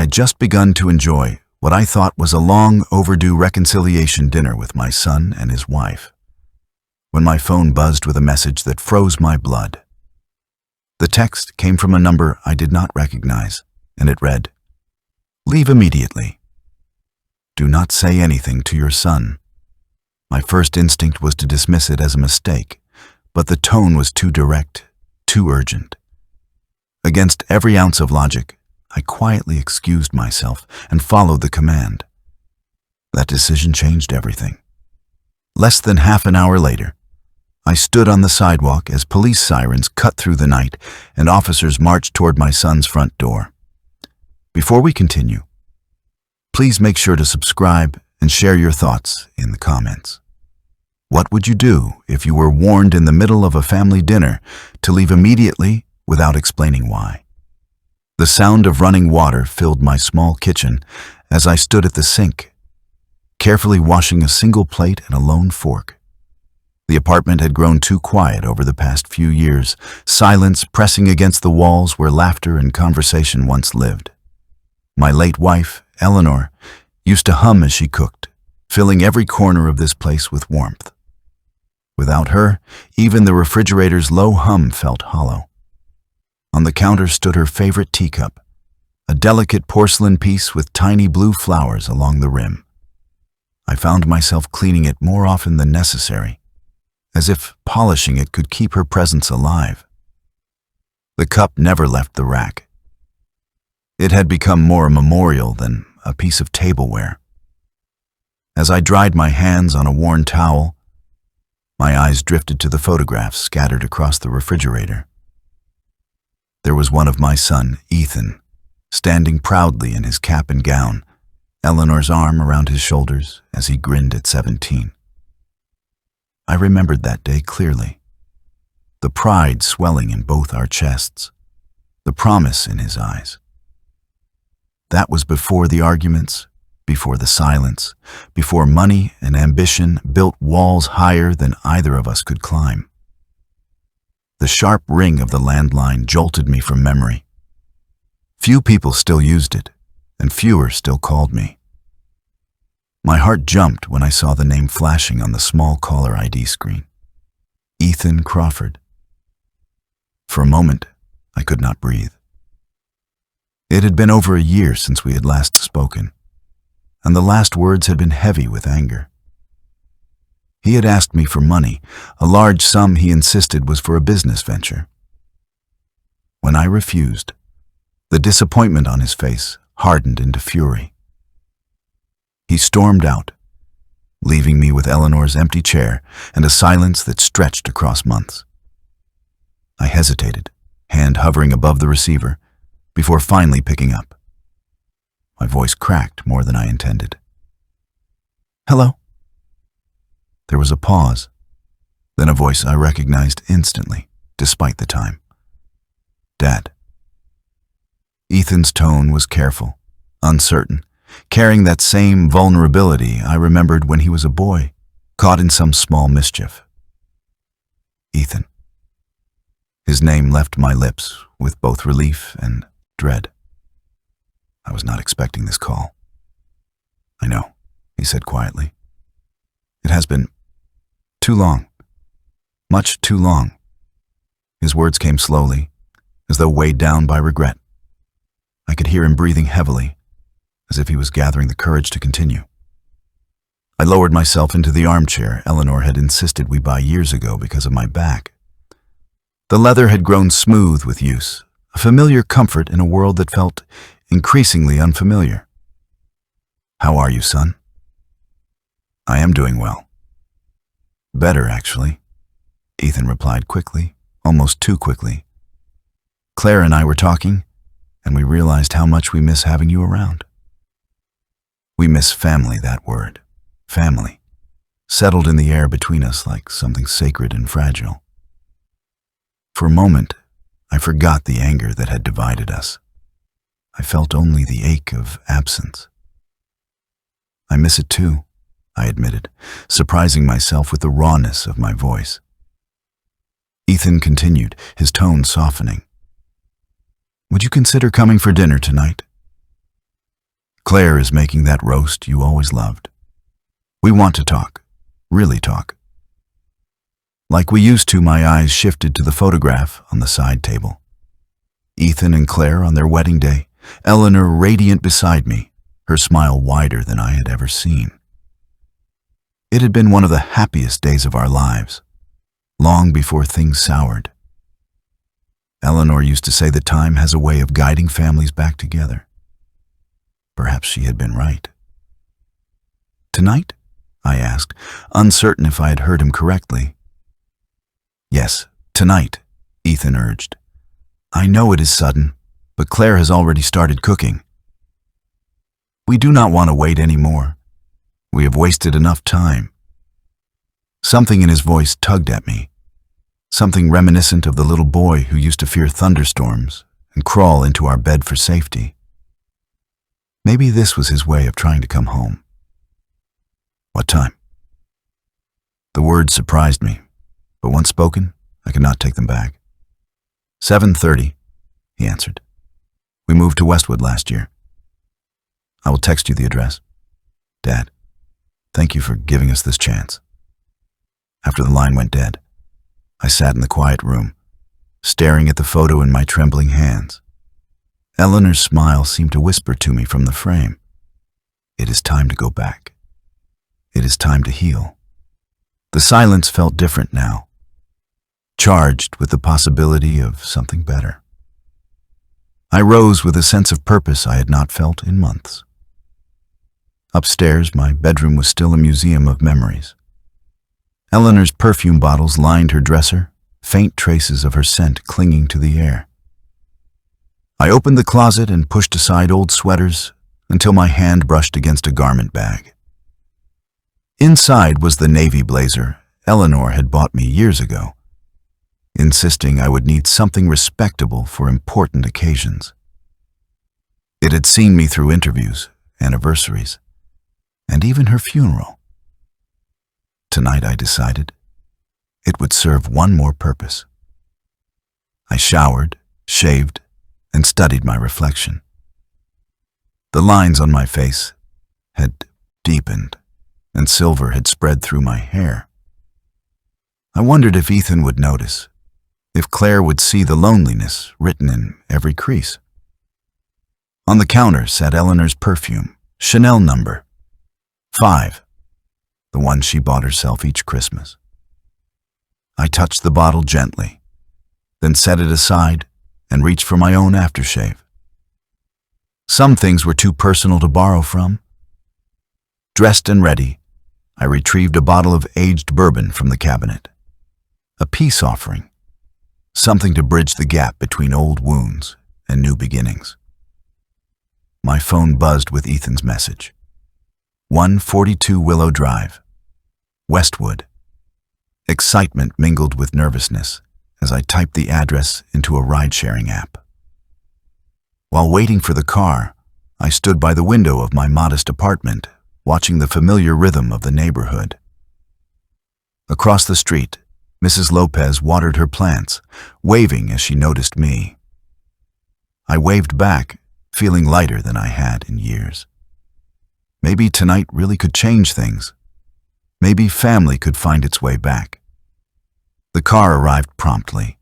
had just begun to enjoy what I thought was a long overdue reconciliation dinner with my son and his wife, when my phone buzzed with a message that froze my blood. The text came from a number I did not recognize, and it read, "Leave immediately. Do not say anything to your son." My first instinct was to dismiss it as a mistake, but the tone was too direct, too urgent. Against every ounce of logic, I quietly excused myself and followed the command. That decision changed everything. Less than half an hour later, I stood on the sidewalk as police sirens cut through the night and officers marched toward my son's front door. Before we continue, please make sure to subscribe and share your thoughts in the comments. What would you do if you were warned in the middle of a family dinner to leave immediately without explaining why? The sound of running water filled my small kitchen as I stood at the sink, carefully washing a single plate and a lone fork. The apartment had grown too quiet over the past few years, silence pressing against the walls where laughter and conversation once lived. My late wife, Eleanor, used to hum as she cooked, filling every corner of this place with warmth. Without her, even the refrigerator's low hum felt hollow. On the counter stood her favorite teacup, a delicate porcelain piece with tiny blue flowers along the rim. I found myself cleaning it more often than necessary, as if polishing it could keep her presence alive. The cup never left the rack. It had become more a memorial than a piece of tableware. As I dried my hands on a worn towel, my eyes drifted to the photographs scattered across the refrigerator. There was one of my son, Ethan, standing proudly in his cap and gown, Eleanor's arm around his shoulders as he grinned at 17. I remembered that day clearly, the pride swelling in both our chests, the promise in his eyes. That was before the arguments, before the silence, before money and ambition built walls higher than either of us could climb. The sharp ring of the landline jolted me from memory. Few people still used it, and fewer still called me. My heart jumped when I saw the name flashing on the small caller ID screen. Ethan Crawford. For a moment, I could not breathe. It had been over a year since we had last spoken, and the last words had been heavy with anger. He had asked me for money, a large sum he insisted was for a business venture. When I refused, the disappointment on his face hardened into fury. He stormed out, leaving me with Eleanor's empty chair and a silence that stretched across months. I hesitated, hand hovering above the receiver, before finally picking up. My voice cracked more than I intended. "Hello?" There was a pause, then a voice I recognized instantly, despite the time. "Dad." Ethan's tone was careful, uncertain, carrying that same vulnerability I remembered when he was a boy, caught in some small mischief. Ethan. His name left my lips with both relief and dread. I was not expecting this call. "I know," he said quietly. "It has been too long, much too long." His words came slowly, as though weighed down by regret. I could hear him breathing heavily, as if he was gathering the courage to continue. I lowered myself into the armchair Eleanor had insisted we buy years ago because of my back. The leather had grown smooth with use, a familiar comfort in a world that felt increasingly unfamiliar. "How are you, son?" "I am doing well." "Better, actually," Ethan replied quickly, almost too quickly. "Claire and I were talking, and we realized how much we miss having you around." We miss family, that word, family, settled in the air between us like something sacred and fragile. For a moment, I forgot the anger that had divided us. I felt only the ache of absence. "I miss it too," I admitted, surprising myself with the rawness of my voice. Ethan continued, his tone softening. "Would you consider coming for dinner tonight? Claire is making that roast you always loved. We want to talk, really talk. Like we used to, my eyes shifted to the photograph on the side table. Ethan and Claire on their wedding day, Eleanor radiant beside me, her smile wider than I had ever seen. It had been one of the happiest days of our lives, long before things soured. Eleanor used to say that time has a way of guiding families back together. Perhaps she had been right. "Tonight?" I asked, uncertain if I had heard him correctly. "Yes, tonight," Ethan urged. "I know it is sudden, but Claire has already started cooking. We do not want to wait any more. We have wasted enough time." Something in his voice tugged at me, something reminiscent of the little boy who used to fear thunderstorms and crawl into our bed for safety. Maybe this was his way of trying to come home. "What time?" The words surprised me, but once spoken, I could not take them back. 7:30, he answered. "We moved to Westwood last year. I will text you the address. Dad, thank you for giving us this chance." After the line went dead, I sat in the quiet room, staring at the photo in my trembling hands. Eleanor's smile seemed to whisper to me from the frame. It is time to go back. It is time to heal. The silence felt different now, charged with the possibility of something better. I rose with a sense of purpose I had not felt in months. Upstairs, my bedroom was still a museum of memories. Eleanor's perfume bottles lined her dresser, faint traces of her scent clinging to the air. I opened the closet and pushed aside old sweaters until my hand brushed against a garment bag. Inside was the navy blazer Eleanor had bought me years ago, insisting I would need something respectable for important occasions. It had seen me through interviews, anniversaries, and even her funeral. Tonight, I decided, it would serve one more purpose. I showered, shaved, and studied my reflection. The lines on my face had deepened, and silver had spread through my hair. I wondered if Ethan would notice, if Claire would see the loneliness written in every crease. On the counter sat Eleanor's perfume, Chanel number 5, the one she bought herself each Christmas. I touched the bottle gently, then set it aside and reached for my own aftershave. Some things were too personal to borrow from. Dressed and ready, I retrieved a bottle of aged bourbon from the cabinet. A peace offering, something to bridge the gap between old wounds and new beginnings. My phone buzzed with Ethan's message. 142 Willow Drive, Westwood. Excitement mingled with nervousness as I typed the address into a ride-sharing app. While waiting for the car, I stood by the window of my modest apartment, watching the familiar rhythm of the neighborhood. Across the street, Mrs. Lopez watered her plants, waving as she noticed me. I waved back, feeling lighter than I had in years. Maybe tonight really could change things. Maybe family could find its way back. The car arrived promptly,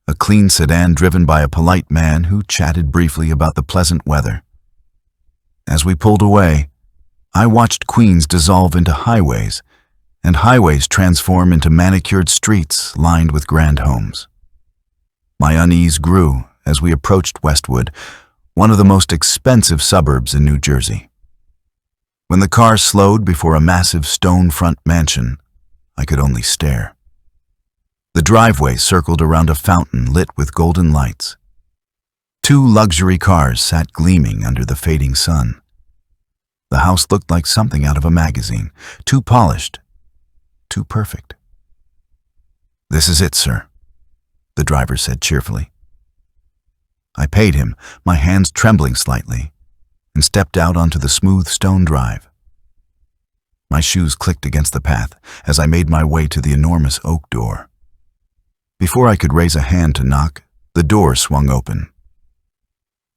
a clean sedan driven by a polite man who chatted briefly about the pleasant weather. As we pulled away, I watched Queens dissolve into highways, and highways transform into manicured streets lined with grand homes. My unease grew as we approached Westwood, one of the most expensive suburbs in New Jersey. When the car slowed before a massive stone front mansion, I could only stare. The driveway circled around a fountain lit with golden lights. 2 luxury cars sat gleaming under the fading sun. The house looked like something out of a magazine, too polished, too perfect. "This is it, sir," the driver said cheerfully. I paid him, my hands trembling slightly, and stepped out onto the smooth stone drive. My shoes clicked against the path as I made my way to the enormous oak door. Before I could raise a hand to knock, the door swung open.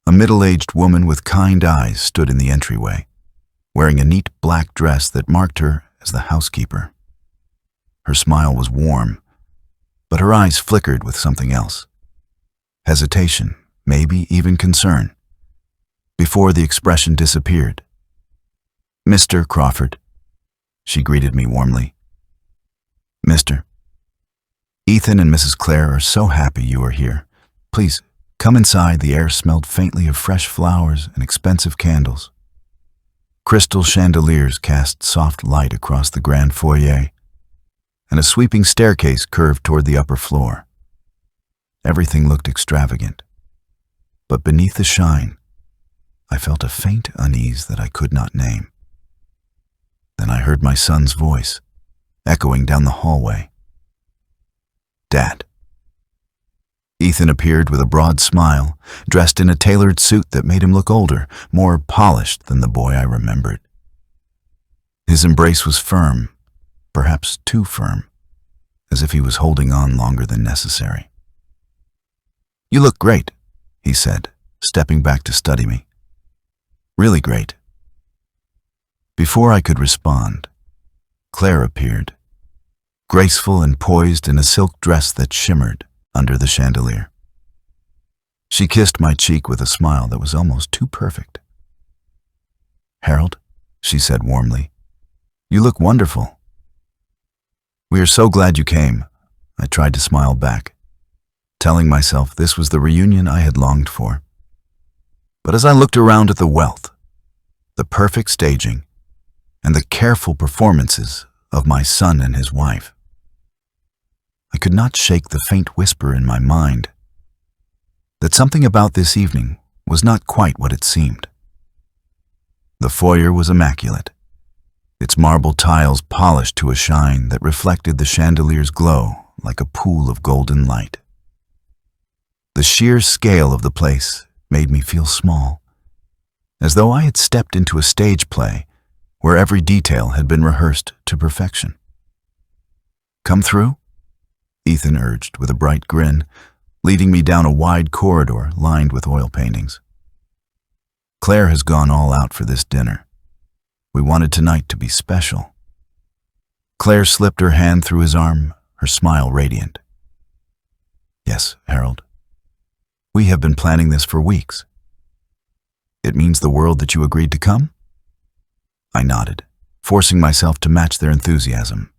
A middle-aged woman with kind eyes stood in the entryway, wearing a neat black dress that marked her as the housekeeper. Her smile was warm, but her eyes flickered with something else. Hesitation, maybe even concern, before the expression disappeared. "Mr. Crawford," she greeted me warmly. "Mr. Ethan and Mrs. Claire are so happy you are here. Please, come inside." The air smelled faintly of fresh flowers and expensive candles. Crystal chandeliers cast soft light across the grand foyer, and a sweeping staircase curved toward the upper floor. Everything looked extravagant, but beneath the shine, I felt a faint unease that I could not name. Then I heard my son's voice, echoing down the hallway. "Dad." Ethan appeared with a broad smile, dressed in a tailored suit that made him look older, more polished than the boy I remembered. His embrace was firm, perhaps too firm, as if he was holding on longer than necessary. "You look great," he said, stepping back to study me. "Really great." Before I could respond, Claire appeared, graceful and poised in a silk dress that shimmered under the chandelier. She kissed my cheek with a smile that was almost too perfect. "Harold," she said warmly, "you look wonderful." "We are so glad you came," I tried to smile back, telling myself this was the reunion I had longed for. But as I looked around at the wealth, the perfect staging, and the careful performances of my son and his wife, I could not shake the faint whisper in my mind that something about this evening was not quite what it seemed. The foyer was immaculate, its marble tiles polished to a shine that reflected the chandelier's glow like a pool of golden light. The sheer scale of the place made me feel small, as though I had stepped into a stage play where every detail had been rehearsed to perfection. "Come through?" Ethan urged with a bright grin, leading me down a wide corridor lined with oil paintings. "Claire has gone all out for this dinner. We wanted tonight to be special." Claire slipped her hand through his arm, her smile radiant. "Yes, Harold. We have been planning this for weeks." "It means the world that you agreed to come?" I nodded, forcing myself to match their enthusiasm.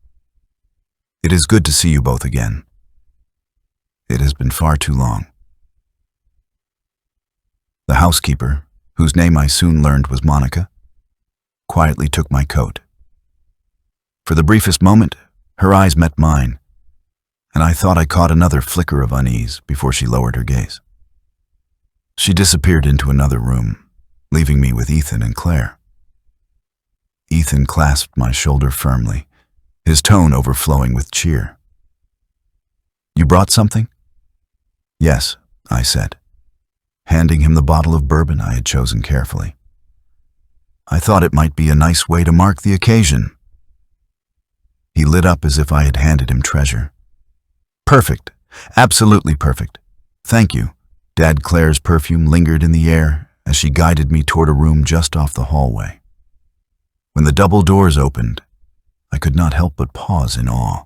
"It is good to see you both again. It has been far too long." The housekeeper, whose name I soon learned was Monica, quietly took my coat. For the briefest moment, her eyes met mine, and I thought I caught another flicker of unease before she lowered her gaze. She disappeared into another room, leaving me with Ethan and Claire. Ethan clasped my shoulder firmly, his tone overflowing with cheer. "You brought something?" "Yes," I said, handing him the bottle of bourbon I had chosen carefully. "I thought it might be a nice way to mark the occasion." He lit up as if I had handed him treasure. "Perfect, absolutely perfect. Thank you." Dad Claire's perfume lingered in the air as she guided me toward a room just off the hallway. When the double doors opened, I could not help but pause in awe.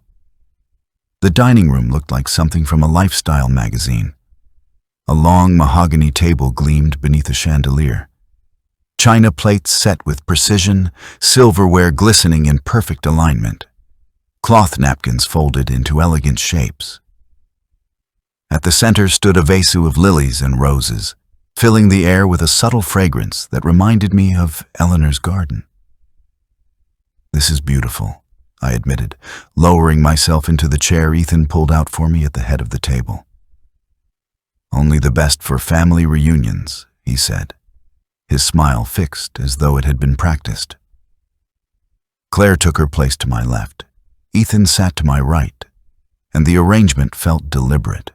The dining room looked like something from a lifestyle magazine. A long mahogany table gleamed beneath a chandelier. China plates set with precision, silverware glistening in perfect alignment. Cloth napkins folded into elegant shapes. At the center stood a vase of lilies and roses, filling the air with a subtle fragrance that reminded me of Eleanor's garden. "This is beautiful," I admitted, lowering myself into the chair Ethan pulled out for me at the head of the table. "Only the best for family reunions," he said, his smile fixed as though it had been practiced. Claire took her place to my left. Ethan sat to my right, and the arrangement felt deliberate,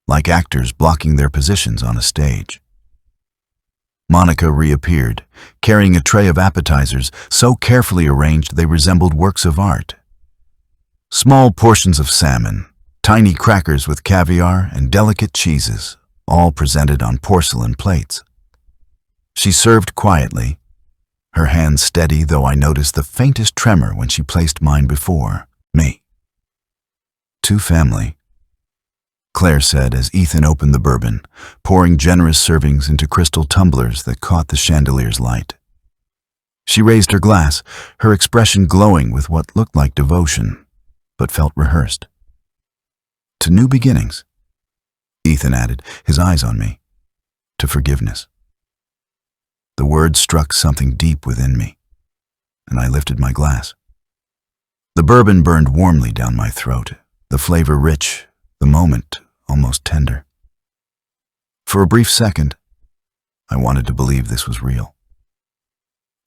like actors blocking their positions on a stage. Monica reappeared, carrying a tray of appetizers so carefully arranged they resembled works of art. Small portions of salmon, tiny crackers with caviar, and delicate cheeses, all presented on porcelain plates. She served quietly, her hands steady, though I noticed the faintest tremor when she placed mine before me. "To family," Claire said as Ethan opened the bourbon, pouring generous servings into crystal tumblers that caught the chandelier's light. She raised her glass, her expression glowing with what looked like devotion, but felt rehearsed. "To new beginnings," Ethan added, his eyes on me. "To forgiveness." The words struck something deep within me, and I lifted my glass. The bourbon burned warmly down my throat, the flavor rich, the moment almost tender. For a brief second, I wanted to believe this was real.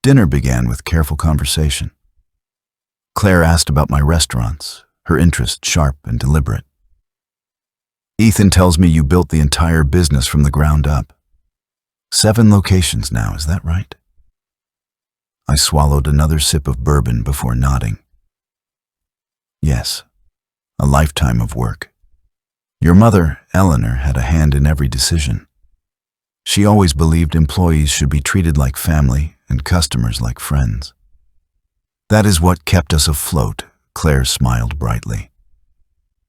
Dinner began with careful conversation. Claire asked about my restaurants, her interest sharp and deliberate. "Ethan tells me you built the entire business from the ground up. 7 locations now, is that right?" I swallowed another sip of bourbon before nodding. "Yes, a lifetime of work. Your mother, Eleanor, had a hand in every decision. She always believed employees should be treated like family and customers like friends. That is what kept us afloat," Claire smiled brightly.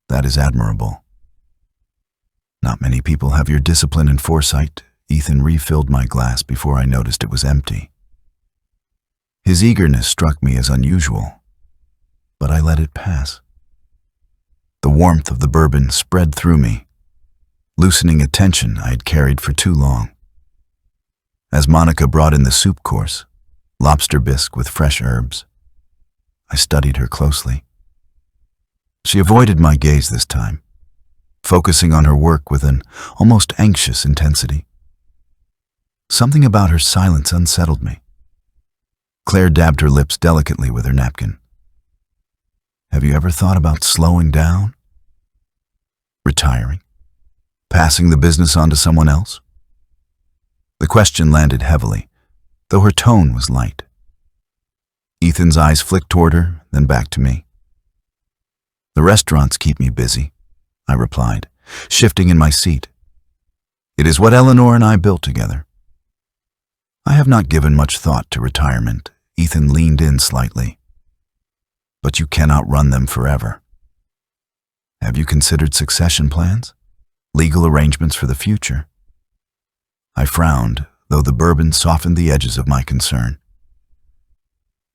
"That is admirable. Not many people have your discipline and foresight." Ethan refilled my glass before I noticed it was empty. His eagerness struck me as unusual, but I let it pass. The warmth of the bourbon spread through me, loosening a tension I had carried for too long. As Monica brought in the soup course, lobster bisque with fresh herbs, I studied her closely. She avoided my gaze this time, focusing on her work with an almost anxious intensity. Something about her silence unsettled me. Claire dabbed her lips delicately with her napkin. "Have you ever thought about slowing down? Retiring? Passing the business on to someone else?" The question landed heavily, though her tone was light. Ethan's eyes flicked toward her, then back to me. "The restaurants keep me busy," I replied, shifting in my seat. "It is what Eleanor and I built together." "I have not given much thought to retirement," Ethan leaned in slightly. "But you cannot run them forever. Have you considered succession plans? Legal arrangements for the future?" I frowned, though the bourbon softened the edges of my concern.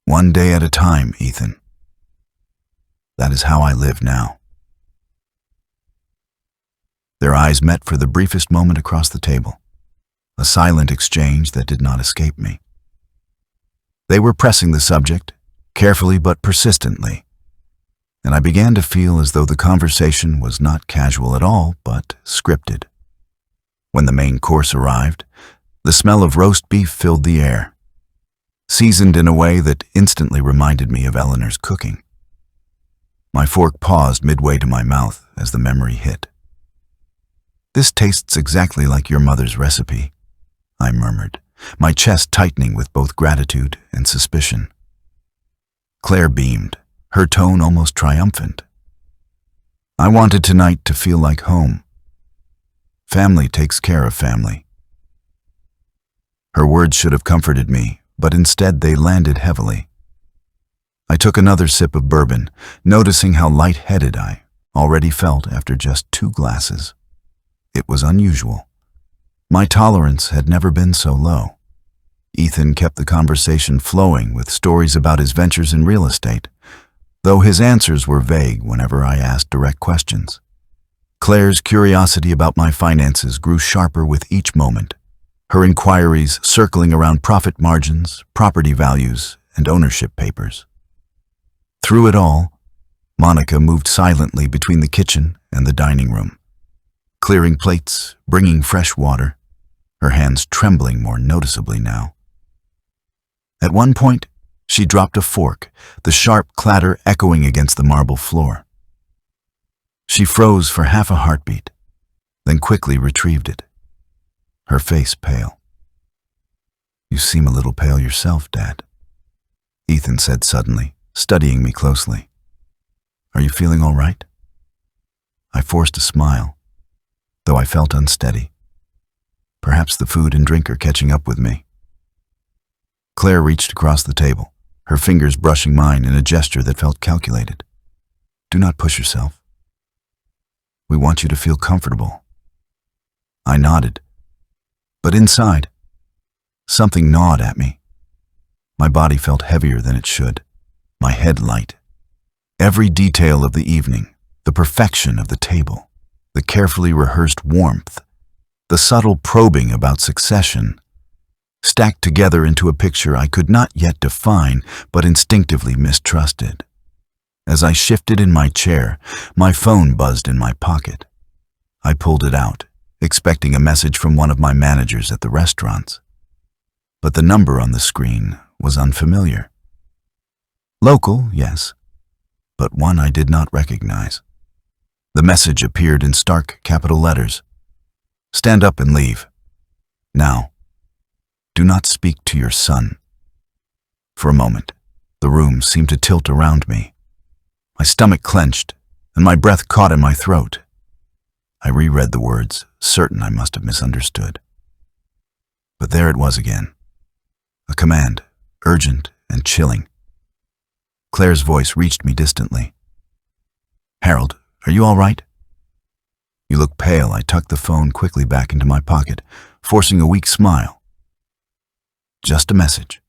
"One day at a time, Ethan. That is how I live now." Their eyes met for the briefest moment across the table, a silent exchange that did not escape me. They were pressing the subject, carefully but persistently, and I began to feel as though the conversation was not casual at all, but scripted. When the main course arrived, the smell of roast beef filled the air, seasoned in a way that instantly reminded me of Eleanor's cooking. My fork paused midway to my mouth as the memory hit. "This tastes exactly like your mother's recipe," I murmured, my chest tightening with both gratitude and suspicion. Claire beamed, her tone almost triumphant. "I wanted tonight to feel like home. Family takes care of family." Her words should have comforted me, but instead they landed heavily. I took another sip of bourbon, noticing how light-headed I already felt after just 2 glasses. It was unusual. My tolerance had never been so low. Ethan kept the conversation flowing with stories about his ventures in real estate, though his answers were vague whenever I asked direct questions. Claire's curiosity about my finances grew sharper with each moment, her inquiries circling around profit margins, property values, and ownership papers. Through it all, Monica moved silently between the kitchen and the dining room, clearing plates, bringing fresh water, her hands trembling more noticeably now. At one point, she dropped a fork, the sharp clatter echoing against the marble floor. She froze for half a heartbeat, then quickly retrieved it, her face pale. "You seem a little pale yourself, Dad," Ethan said suddenly, studying me closely. "Are you feeling all right?" I forced a smile, though I felt unsteady. Perhaps the food and drink are catching up with me. Claire reached across the table, her fingers brushing mine in a gesture that felt calculated. Do not push yourself. We want you to feel comfortable. I nodded, but inside, something gnawed at me. My body felt heavier than it should, my head light. Every detail of the evening, the perfection of the table, the carefully rehearsed warmth, the subtle probing about succession, stacked together into a picture I could not yet define but instinctively mistrusted. As I shifted in my chair, my phone buzzed in my pocket. I pulled it out, expecting a message from one of my managers at the restaurants. But the number on the screen was unfamiliar. Local, yes, but one I did not recognize. The message appeared in stark capital letters. Stand up and leave. Now. Do not speak to your son. For a moment, the room seemed to tilt around me. My stomach clenched, and my breath caught in my throat. I reread the words, certain I must have misunderstood. But there it was again. A command, urgent and chilling. Claire's voice reached me distantly. Harold, are you all right? You look pale. I tucked the phone quickly back into my pocket, forcing a weak smile. Just a message.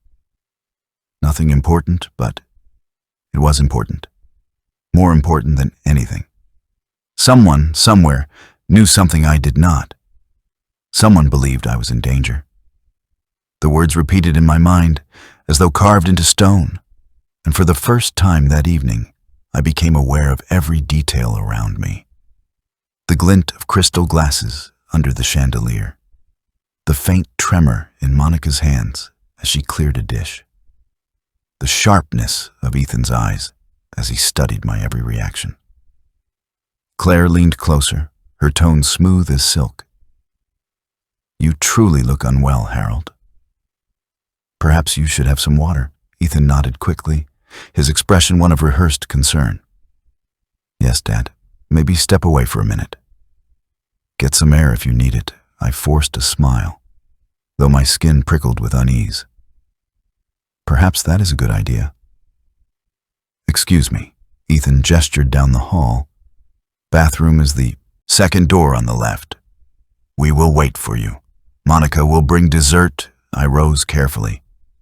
Nothing important, but it was important. More important than anything. Someone, somewhere, knew something I did not. Someone believed I was in danger. The words repeated in my mind, as though carved into stone, and for the first time that evening, I became aware of every detail around me. The glint of crystal glasses under the chandelier, the faint tremor in Monica's hands as she cleared a dish, the sharpness of Ethan's eyes as he studied my every reaction. Claire leaned closer, her tone smooth as silk. You truly look unwell, Harold. Perhaps you should have some water. Ethan nodded quickly, his expression one of rehearsed concern. Yes, Dad. Maybe step away for a minute. Get some air if you need it. I forced a smile, though my skin prickled with unease. Perhaps that is a good idea. Excuse me. Ethan gestured down the hall. Bathroom is the second door on the left. We will wait for you. Monica will bring dessert. I rose carefully,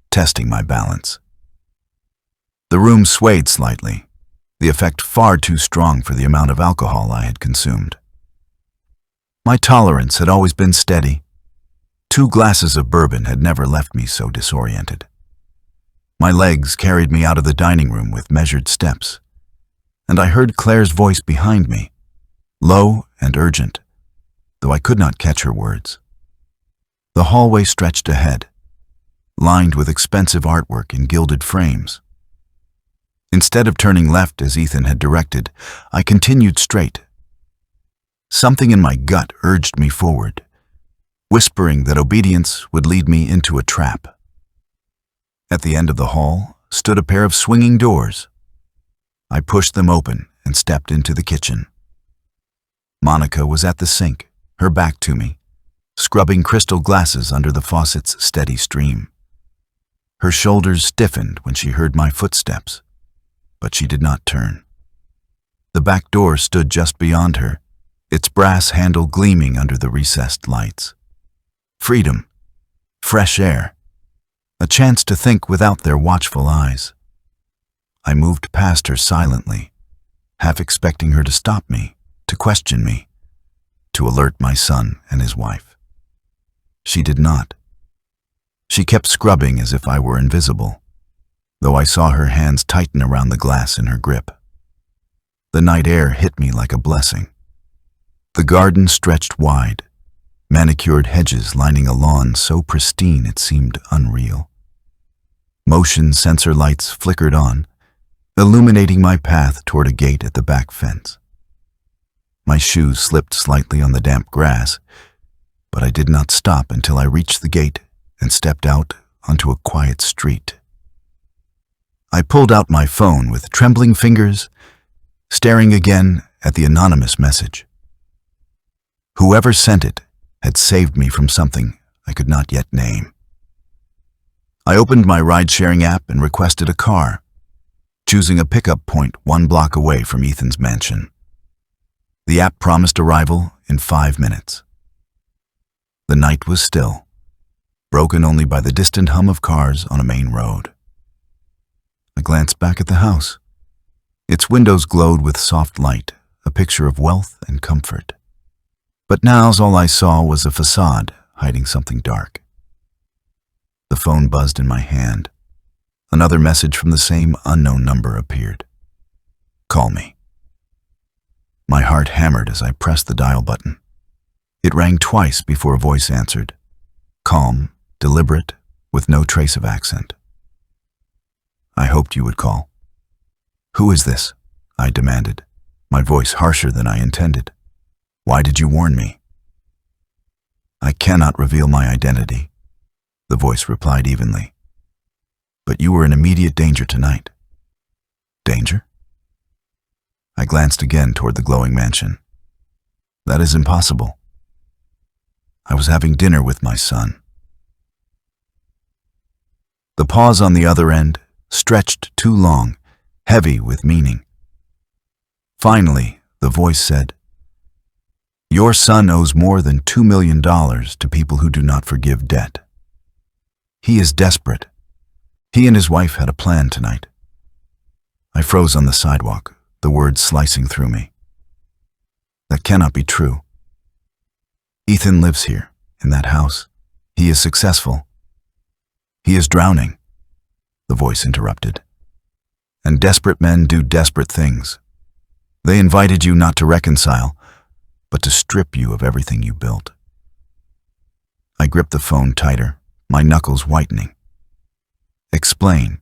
testing my balance. The room swayed slightly, the effect far too strong for the amount of alcohol I had consumed. My tolerance had always been steady. 2 glasses of bourbon had never left me so disoriented. My legs carried me out of the dining room with measured steps, and I heard Claire's voice behind me, low and urgent, though I could not catch her words. The hallway stretched ahead, lined with expensive artwork in gilded frames. Instead of turning left as Ethan had directed, I continued straight. Something in my gut urged me forward, whispering that obedience would lead me into a trap. At the end of the hall stood a pair of swinging doors. I pushed them open and stepped into the kitchen. Monica was at the sink, her back to me, scrubbing crystal glasses under the faucet's steady stream. Her shoulders stiffened when she heard my footsteps, but she did not turn. The back door stood just beyond her, its brass handle gleaming under the recessed lights. Freedom, fresh air, a chance to think without their watchful eyes. I moved past her silently, half expecting her to stop me, to question me, to alert my son and his wife. She did not. She kept scrubbing as if I were invisible, though I saw her hands tighten around the glass in her grip. The night air hit me like a blessing. The garden stretched wide, manicured hedges lining a lawn so pristine it seemed unreal. Motion sensor lights flickered on, illuminating my path toward a gate at the back fence. My shoes slipped slightly on the damp grass, but I did not stop until I reached the gate and stepped out onto a quiet street. I pulled out my phone with trembling fingers, staring again at the anonymous message. Whoever sent it had saved me from something I could not yet name. I opened my ride-sharing app and requested a car, choosing a pickup point 1 block away from Ethan's mansion. The app promised arrival in 5 minutes. The night was still, broken only by the distant hum of cars on a main road. I glanced back at the house. Its windows glowed with soft light, a picture of wealth and comfort. But now all I saw was a facade hiding something dark. The phone buzzed in my hand. Another message from the same unknown number appeared. "Call me." My heart hammered as I pressed the dial button. It rang twice before a voice answered, calm, deliberate, with no trace of accent. "I hoped you would call." "Who is this?" I demanded, my voice harsher than I intended. "Why did you warn me?" "I cannot reveal my identity," the voice replied evenly. "But you were in immediate danger tonight." "Danger?" I glanced again toward the glowing mansion. "That is impossible. I was having dinner with my son." The pause on the other end stretched too long, heavy with meaning. Finally, the voice said, "Your son owes more than $2 million to people who do not forgive debt. He is desperate. He and his wife had a plan tonight." I froze on the sidewalk, the words slicing through me. That cannot be true. Ethan lives here, in that house. He is successful. "He is drowning," the voice interrupted. "And desperate men do desperate things. They invited you not to reconcile, but to strip you of everything you built." I gripped the phone tighter, my knuckles whitening. "Explain."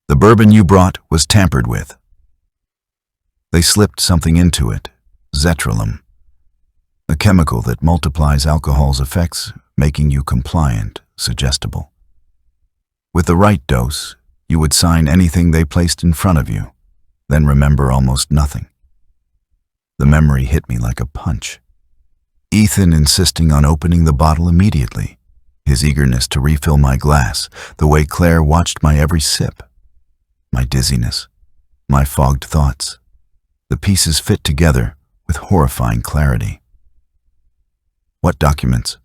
"The bourbon you brought was tampered with. They slipped something into it, zetralum, a chemical that multiplies alcohol's effects, making you compliant, suggestible. With the right dose, you would sign anything they placed in front of you, then remember almost nothing." The memory hit me like a punch. Ethan insisting on opening the bottle immediately, his eagerness to refill my glass, the way Claire watched my every sip, my dizziness, my fogged thoughts. The pieces fit together with horrifying clarity. "What documents?"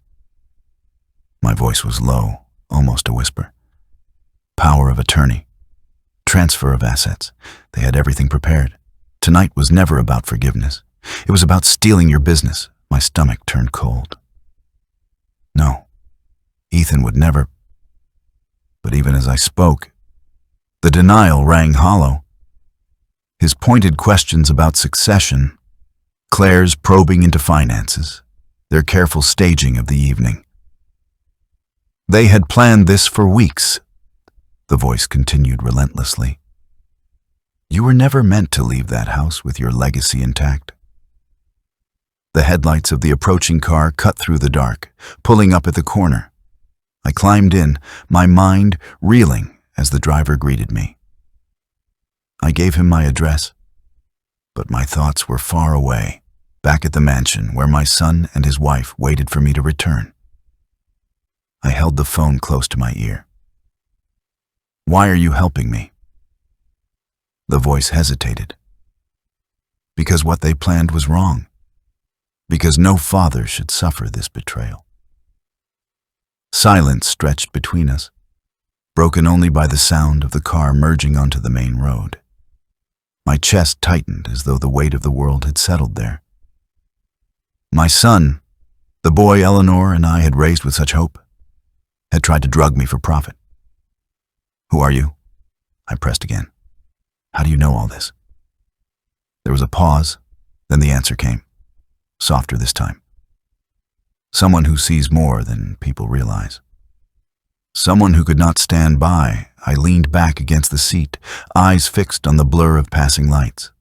My voice was low, almost a whisper. "Power of attorney. Transfer of assets. They had everything prepared. Tonight was never about forgiveness. It was about stealing your business." My stomach turned cold. No, Ethan would never. But even as I spoke, the denial rang hollow. His pointed questions about succession, Claire's probing into finances, their careful staging of the evening. "They had planned this for weeks," the voice continued relentlessly. "You were never meant to leave that house with your legacy intact." The headlights of the approaching car cut through the dark, pulling up at the corner. I climbed in, my mind reeling as the driver greeted me. I gave him my address, but my thoughts were far away, back at the mansion where my son and his wife waited for me to return. I held the phone close to my ear. "Why are you helping me?" The voice hesitated. "Because what they planned was wrong. Because no father should suffer this betrayal." Silence stretched between us, broken only by the sound of the car merging onto the main road. My chest tightened as though the weight of the world had settled there. My son, the boy Eleanor and I had raised with such hope, had tried to drug me for profit. "Who are you?" I pressed again. "How do you know all this?" There was a pause, then the answer came, softer this time. "Someone who sees more than people realize." Someone who could not stand by, I leaned back against the seat, eyes fixed on the blur of passing lights.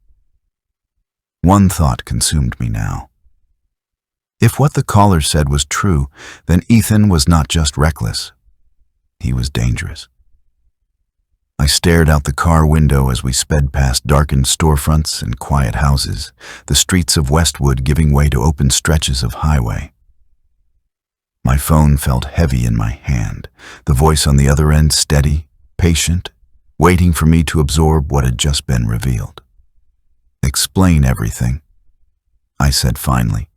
One thought consumed me now. If what the caller said was true, then Ethan was not just reckless. He was dangerous. I I stared out the car window as we sped past darkened storefronts and quiet houses, the streets of Westwood giving way to open stretches of highway. My phone felt heavy in my hand, the voice on the other end steady, patient, waiting for me to absorb what had just been revealed. "Explain everything," I said finally,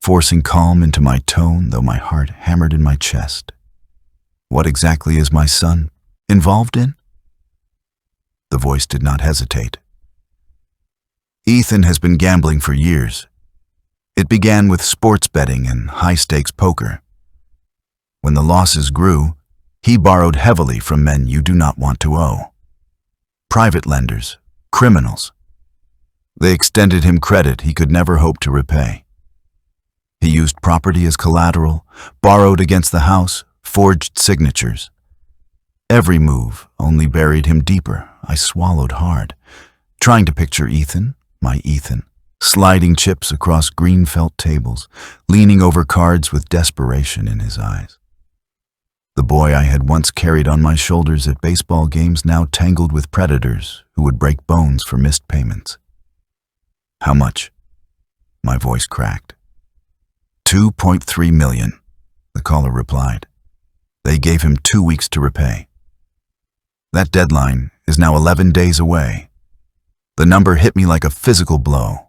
forcing calm into my tone though my heart hammered in my chest. "What exactly is my son involved in?" The voice did not hesitate. "Ethan has been gambling for years. It began with sports betting and high-stakes poker. When the losses grew, he borrowed heavily from men you do not want to owe. Private lenders, criminals. They extended him credit he could never hope to repay. He used property as collateral, borrowed against the house, forged signatures. Every move only buried him deeper." I swallowed hard, trying to picture Ethan, my Ethan, sliding chips across green felt tables, leaning over cards with desperation in his eyes. The boy I had once carried on my shoulders at baseball games now tangled with predators who would break bones for missed payments. "How much?" My voice cracked. $2.3 million, the caller replied. "They gave him 2 weeks to repay. That deadline is now 11 days away." The number hit me like a physical blow.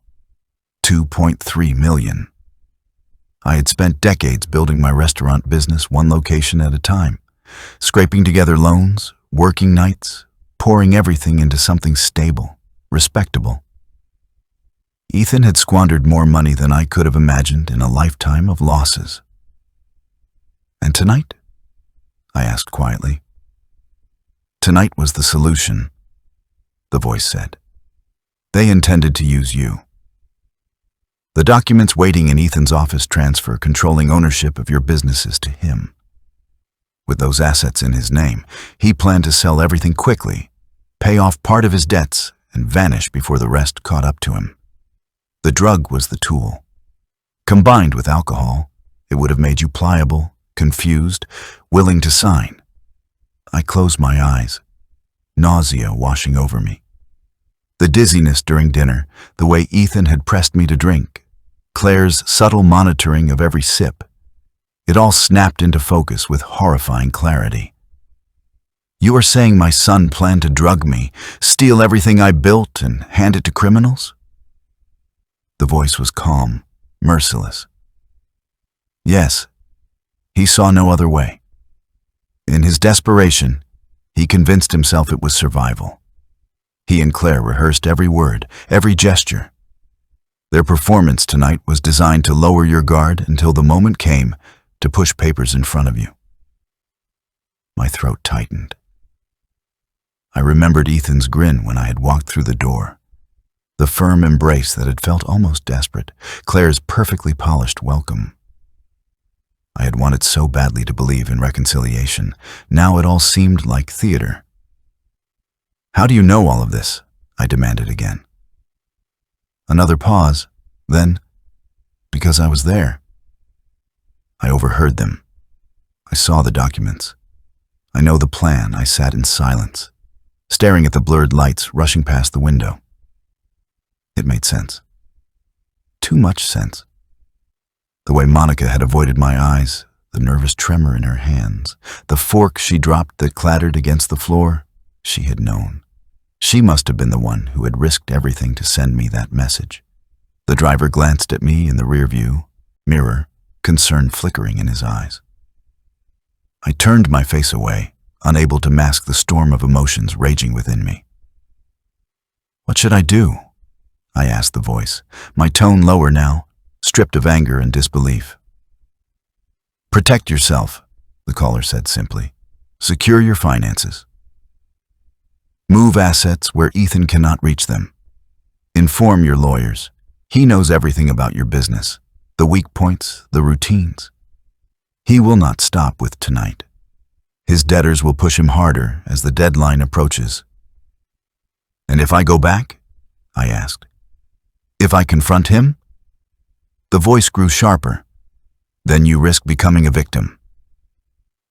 2.3 million. I had spent decades building my restaurant business one location at a time, scraping together loans, working nights, pouring everything into something stable, respectable. Ethan had squandered more money than I could have imagined in a lifetime of losses. "And tonight?" I asked quietly. "Tonight was the solution," the voice said. "They intended to use you. The documents waiting in Ethan's office transfer controlling ownership of your businesses to him. With those assets in his name, he planned to sell everything quickly, pay off part of his debts, and vanish before the rest caught up to him. The drug was the tool. Combined with alcohol, it would have made you pliable, confused, willing to sign." I closed my eyes, nausea washing over me. The dizziness during dinner, the way Ethan had pressed me to drink, Claire's subtle monitoring of every sip, it all snapped into focus with horrifying clarity. "You are saying my son planned to drug me, steal everything I built, and hand it to criminals?" The voice was calm, merciless. "Yes, he saw no other way. In his desperation, he convinced himself it was survival. He and Claire rehearsed every word, every gesture. Their performance tonight was designed to lower your guard until the moment came to push papers in front of you." My throat tightened. I remembered Ethan's grin when I had walked through the door, the firm embrace that had felt almost desperate, Claire's perfectly polished welcome. I had wanted so badly to believe in reconciliation. Now it all seemed like theater. "How do you know all of this?" I demanded again. Another pause, then, "Because I was there. I overheard them. I saw the documents. I know the plan." I sat in silence, staring at the blurred lights rushing past the window. It made sense. Too much sense. The way Monica had avoided my eyes, the nervous tremor in her hands, the fork she dropped that clattered against the floor, she had known. She must have been the one who had risked everything to send me that message. The driver glanced at me in the rearview mirror, concern flickering in his eyes. I turned my face away, unable to mask the storm of emotions raging within me. "What should I do?" I asked the voice, my tone lower now, stripped of anger and disbelief. "Protect yourself," the caller said simply. "Secure your finances. Move assets where Ethan cannot reach them. Inform your lawyers. He knows everything about your business, the weak points, the routines. He will not stop with tonight. His debtors will push him harder as the deadline approaches." "And if I go back?" I asked. "If I confront him?" The voice grew sharper. "Then you risk becoming a victim.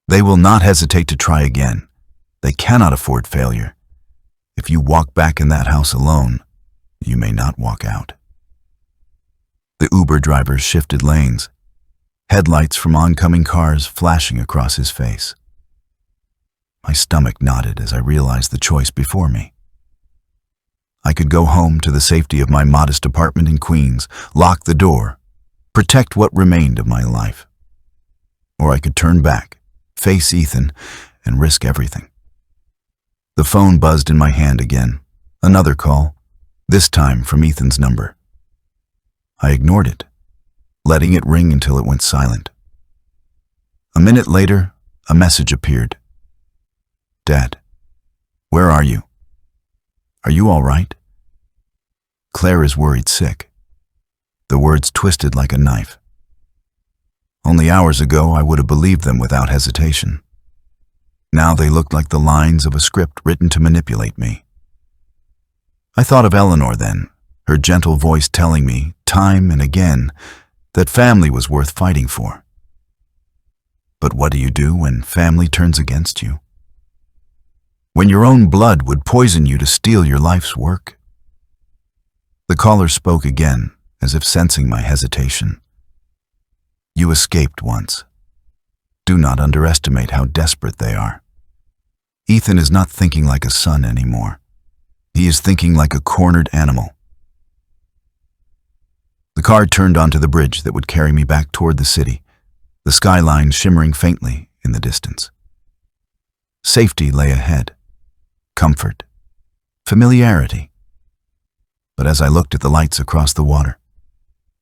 They will not hesitate to try again. They cannot afford failure. If you walk back in that house alone, you may not walk out. The Uber driver shifted lanes, headlights from oncoming cars flashing across his face. My stomach knotted as I realized the choice before me. I could go home to the safety of my modest apartment in Queens, lock the door, protect what remained of my life. Or I could turn back, face Ethan, and risk everything. The phone buzzed in my hand again. Another call, this time from Ethan's number. I ignored it, letting it ring until it went silent. A minute later, a message appeared. "Dad, where are you? Are you all right? Claire is worried sick." The words twisted like a knife. Only hours ago, I would have believed them without hesitation. Now they looked like the lines of a script written to manipulate me. I thought of Eleanor then, her gentle voice telling me, time and again, that family was worth fighting for. But what do you do when family turns against you? When your own blood would poison you to steal your life's work? The caller spoke again, as if sensing my hesitation. "You escaped once. Do not underestimate how desperate they are. Ethan is not thinking like a son anymore. He is thinking like a cornered animal." The car turned onto the bridge that would carry me back toward the city, the skyline shimmering faintly in the distance. Safety lay ahead. Comfort. Familiarity. But as I looked at the lights across the water,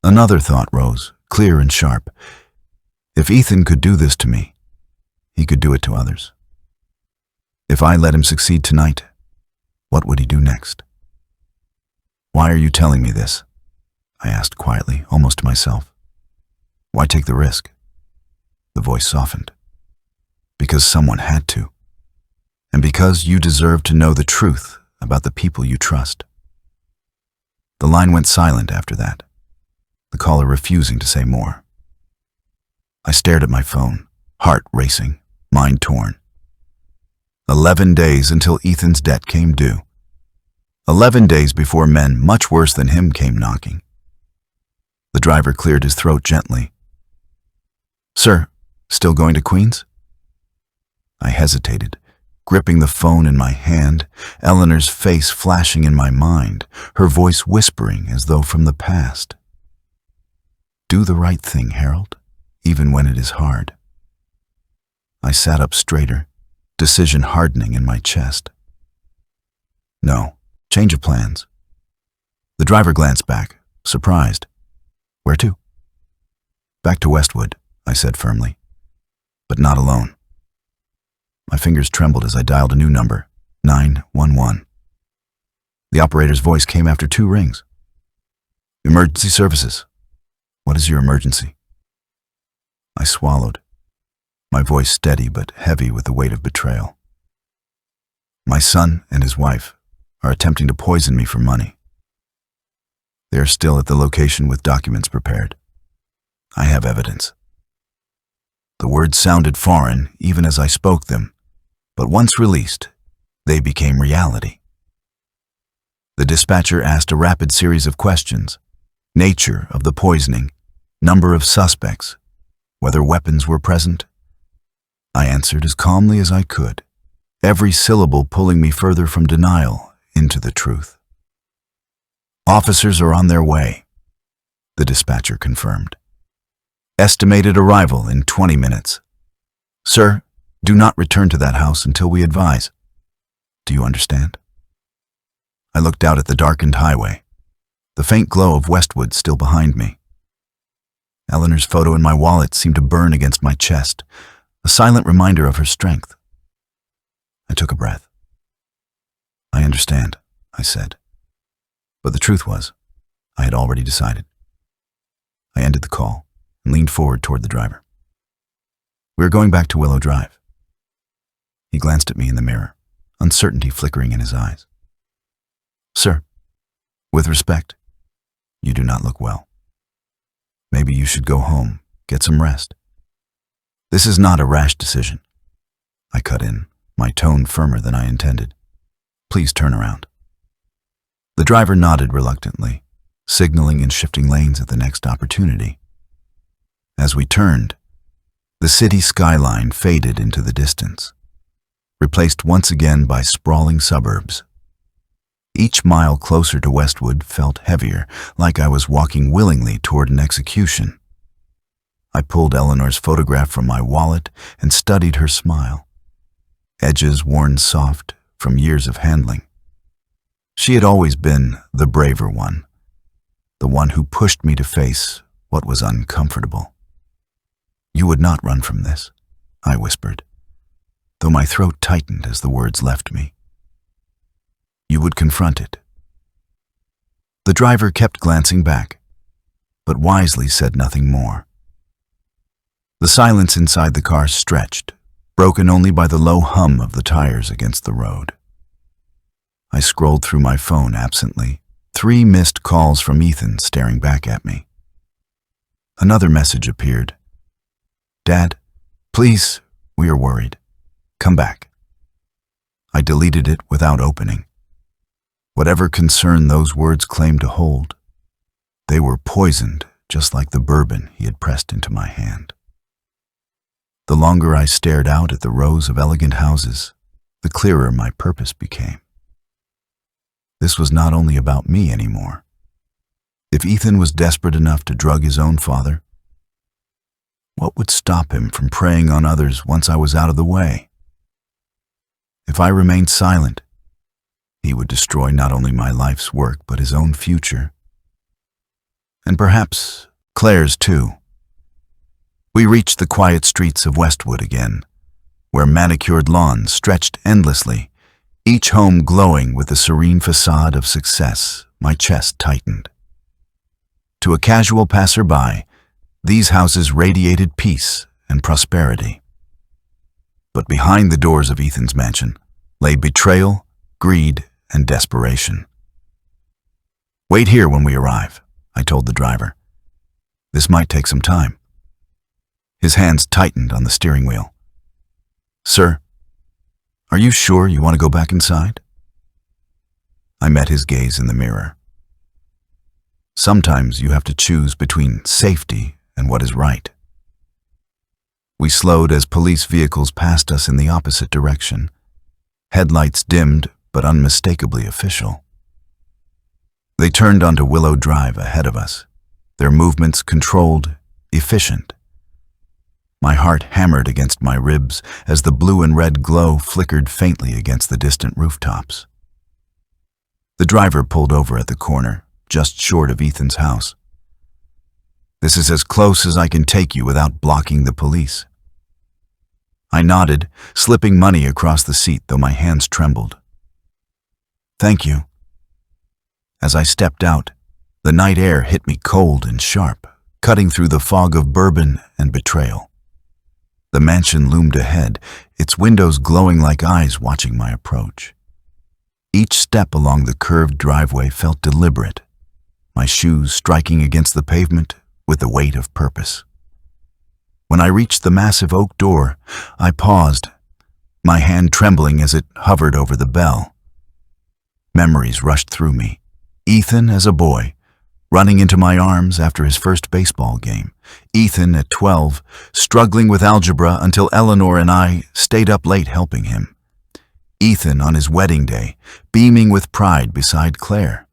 another thought rose, clear and sharp. If Ethan could do this to me, he could do it to others. If I let him succeed tonight, what would he do next? "Why are you telling me this?" I asked quietly, almost to myself. "Why take the risk?" The voice softened. "Because someone had to. And because you deserve to know the truth about the people you trust." The line went silent after that, the caller refusing to say more. I stared at my phone, heart racing, mind torn. 11 days until Ethan's debt came due. 11 days before men much worse than him came knocking. The driver cleared his throat gently. "Sir, still going to Queens?" I hesitated, gripping the phone in my hand, Eleanor's face flashing in my mind, her voice whispering as though from the past. "Do the right thing, Harold, even when it is hard." I sat up straighter, decision hardening in my chest. "No, change of plans." The driver glanced back, surprised. "Where to?" "Back to Westwood," I said firmly. "But not alone." My fingers trembled as I dialed a new number, 911. The operator's voice came after 2 rings. "Emergency services. What is your emergency?" I swallowed, my voice steady but heavy with the weight of betrayal. "My son and his wife are attempting to poison me for money. They are still at the location with documents prepared. I have evidence." The words sounded foreign even as I spoke them, but once released, they became reality. The dispatcher asked a rapid series of questions: nature of the poisoning, number of suspects, whether weapons were present. I answered as calmly as I could, every syllable pulling me further from denial into the truth. "Officers are on their way," the dispatcher confirmed. "Estimated arrival in 20 minutes. Sir, do not return to that house until we advise. Do you understand?" I looked out at the darkened highway, the faint glow of Westwood still behind me. Eleanor's photo in my wallet seemed to burn against my chest, a silent reminder of her strength. I took a breath. "I understand," I said. But the truth was, I had already decided. I ended the call and leaned forward toward the driver. "We are going back to Willow Drive." He glanced at me in the mirror, uncertainty flickering in his eyes. "Sir, with respect, you do not look well. Maybe you should go home, get some rest." "This is not a rash decision," I cut in, my tone firmer than I intended. Please turn around. The driver nodded reluctantly, signaling and shifting lanes at the next opportunity. As we turned, the city skyline faded into the distance, replaced once again by sprawling suburbs. Each mile closer to Westwood felt heavier, like I was walking willingly toward an execution. I pulled Eleanor's photograph from my wallet and studied her smile, edges worn soft from years of handling. She had always been the braver one, the one who pushed me to face what was uncomfortable. "You would not run from this," I whispered, though my throat tightened as the words left me. "You would confront it." The driver kept glancing back, but wisely said nothing more. The silence inside the car stretched, broken only by the low hum of the tires against the road. I scrolled through my phone absently, 3 missed calls from Ethan staring back at me. Another message appeared. "Dad, please, we are worried. Come back." I deleted it without opening. Whatever concern those words claimed to hold, they were poisoned just like the bourbon he had pressed into my hand. The longer I stared out at the rows of elegant houses, the clearer my purpose became. This was not only about me anymore. If Ethan was desperate enough to drug his own father, what would stop him from preying on others once I was out of the way? If I remained silent, he would destroy not only my life's work but his own future. And perhaps Claire's too. We reached the quiet streets of Westwood again, where manicured lawns stretched endlessly, each home glowing with the serene facade of success. My chest tightened. To a casual passerby, these houses radiated peace and prosperity. But behind the doors of Ethan's mansion lay betrayal, greed, and desperation. "Wait here when we arrive," I told the driver. "This might take some time." His hands tightened on the steering wheel. "Sir, are you sure you want to go back inside?" I met his gaze in the mirror. Sometimes you have to choose between safety and what is right. We slowed as police vehicles passed us in the opposite direction, headlights dimmed but unmistakably official. They turned onto Willow Drive ahead of us, their movements controlled, efficient. My heart hammered against my ribs as the blue and red glow flickered faintly against the distant rooftops. The driver pulled over at the corner, just short of Ethan's house. "This is as close as I can take you without blocking the police." I nodded, slipping money across the seat though my hands trembled. "Thank you." As I stepped out, the night air hit me cold and sharp, cutting through the fog of bourbon and betrayal. The mansion loomed ahead, its windows glowing like eyes watching my approach. Each step along the curved driveway felt deliberate, my shoes striking against the pavement with the weight of purpose. When I reached the massive oak door, I paused, my hand trembling as it hovered over the bell. Memories rushed through me. Ethan as a boy, running into my arms after his first baseball game. Ethan at 12, struggling with algebra until Eleanor and I stayed up late helping him. Ethan on his wedding day, beaming with pride beside Claire.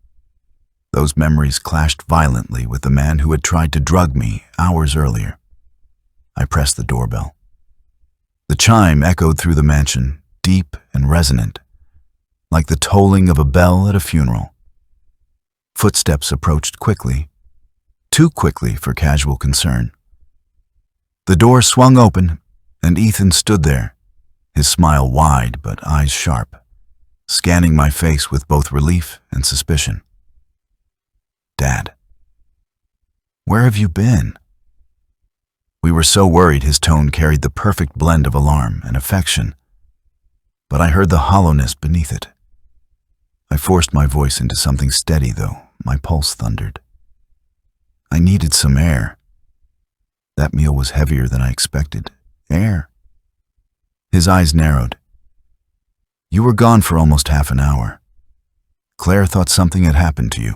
Those memories clashed violently with the man who had tried to drug me hours earlier. I pressed the doorbell. The chime echoed through the mansion, deep and resonant, like the tolling of a bell at a funeral. Footsteps approached quickly, too quickly for casual concern. The door swung open, and Ethan stood there, his smile wide but eyes sharp, scanning my face with both relief and suspicion. "Dad, where have you been?" We were so worried his tone carried the perfect blend of alarm and affection, but I heard the hollowness beneath it. I forced my voice into something steady, though my pulse thundered. I needed some air. That meal was heavier than I expected. Air. His eyes narrowed. You were gone for almost half an hour. Claire thought something had happened to you.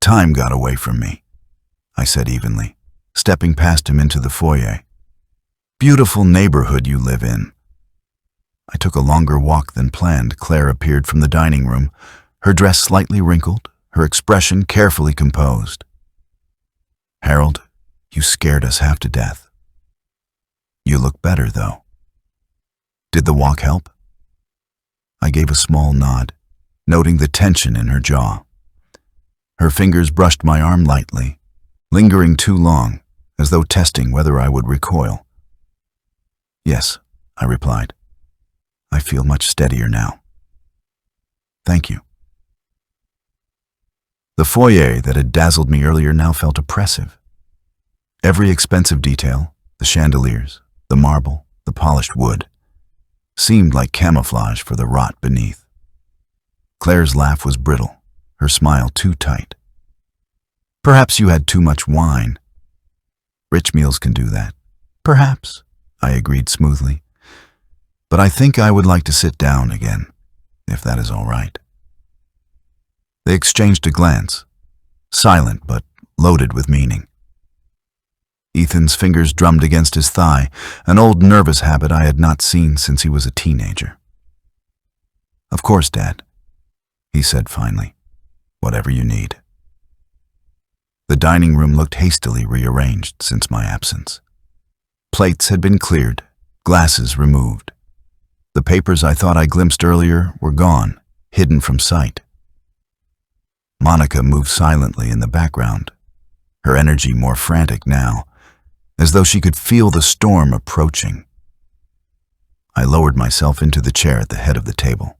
Time got away from me, I said evenly, stepping past him into the foyer. Beautiful neighborhood you live in. I took a longer walk than planned. Claire appeared from the dining room, her dress slightly wrinkled, her expression carefully composed. Harold, you scared us half to death. You look better, though. Did the walk help? I gave a small nod, noting the tension in her jaw. Her fingers brushed my arm lightly, lingering too long, as though testing whether I would recoil. Yes, I replied. I feel much steadier now. Thank you. The foyer that had dazzled me earlier now felt oppressive. Every expensive detail, the chandeliers, the marble, the polished wood, seemed like camouflage for the rot beneath. Claire's laugh was brittle, her smile too tight. Perhaps you had too much wine. Rich meals can do that. Perhaps, I agreed smoothly. But I think I would like to sit down again, if that is all right. They exchanged a glance, silent but loaded with meaning. Ethan's fingers drummed against his thigh, an old nervous habit I had not seen since he was a teenager. Of course, Dad, he said finally. Whatever you need. The dining room looked hastily rearranged since my absence. Plates had been cleared, glasses removed. The papers I thought I glimpsed earlier were gone, hidden from sight. Monica moved silently in the background, her energy more frantic now, as though she could feel the storm approaching. I lowered myself into the chair at the head of the table.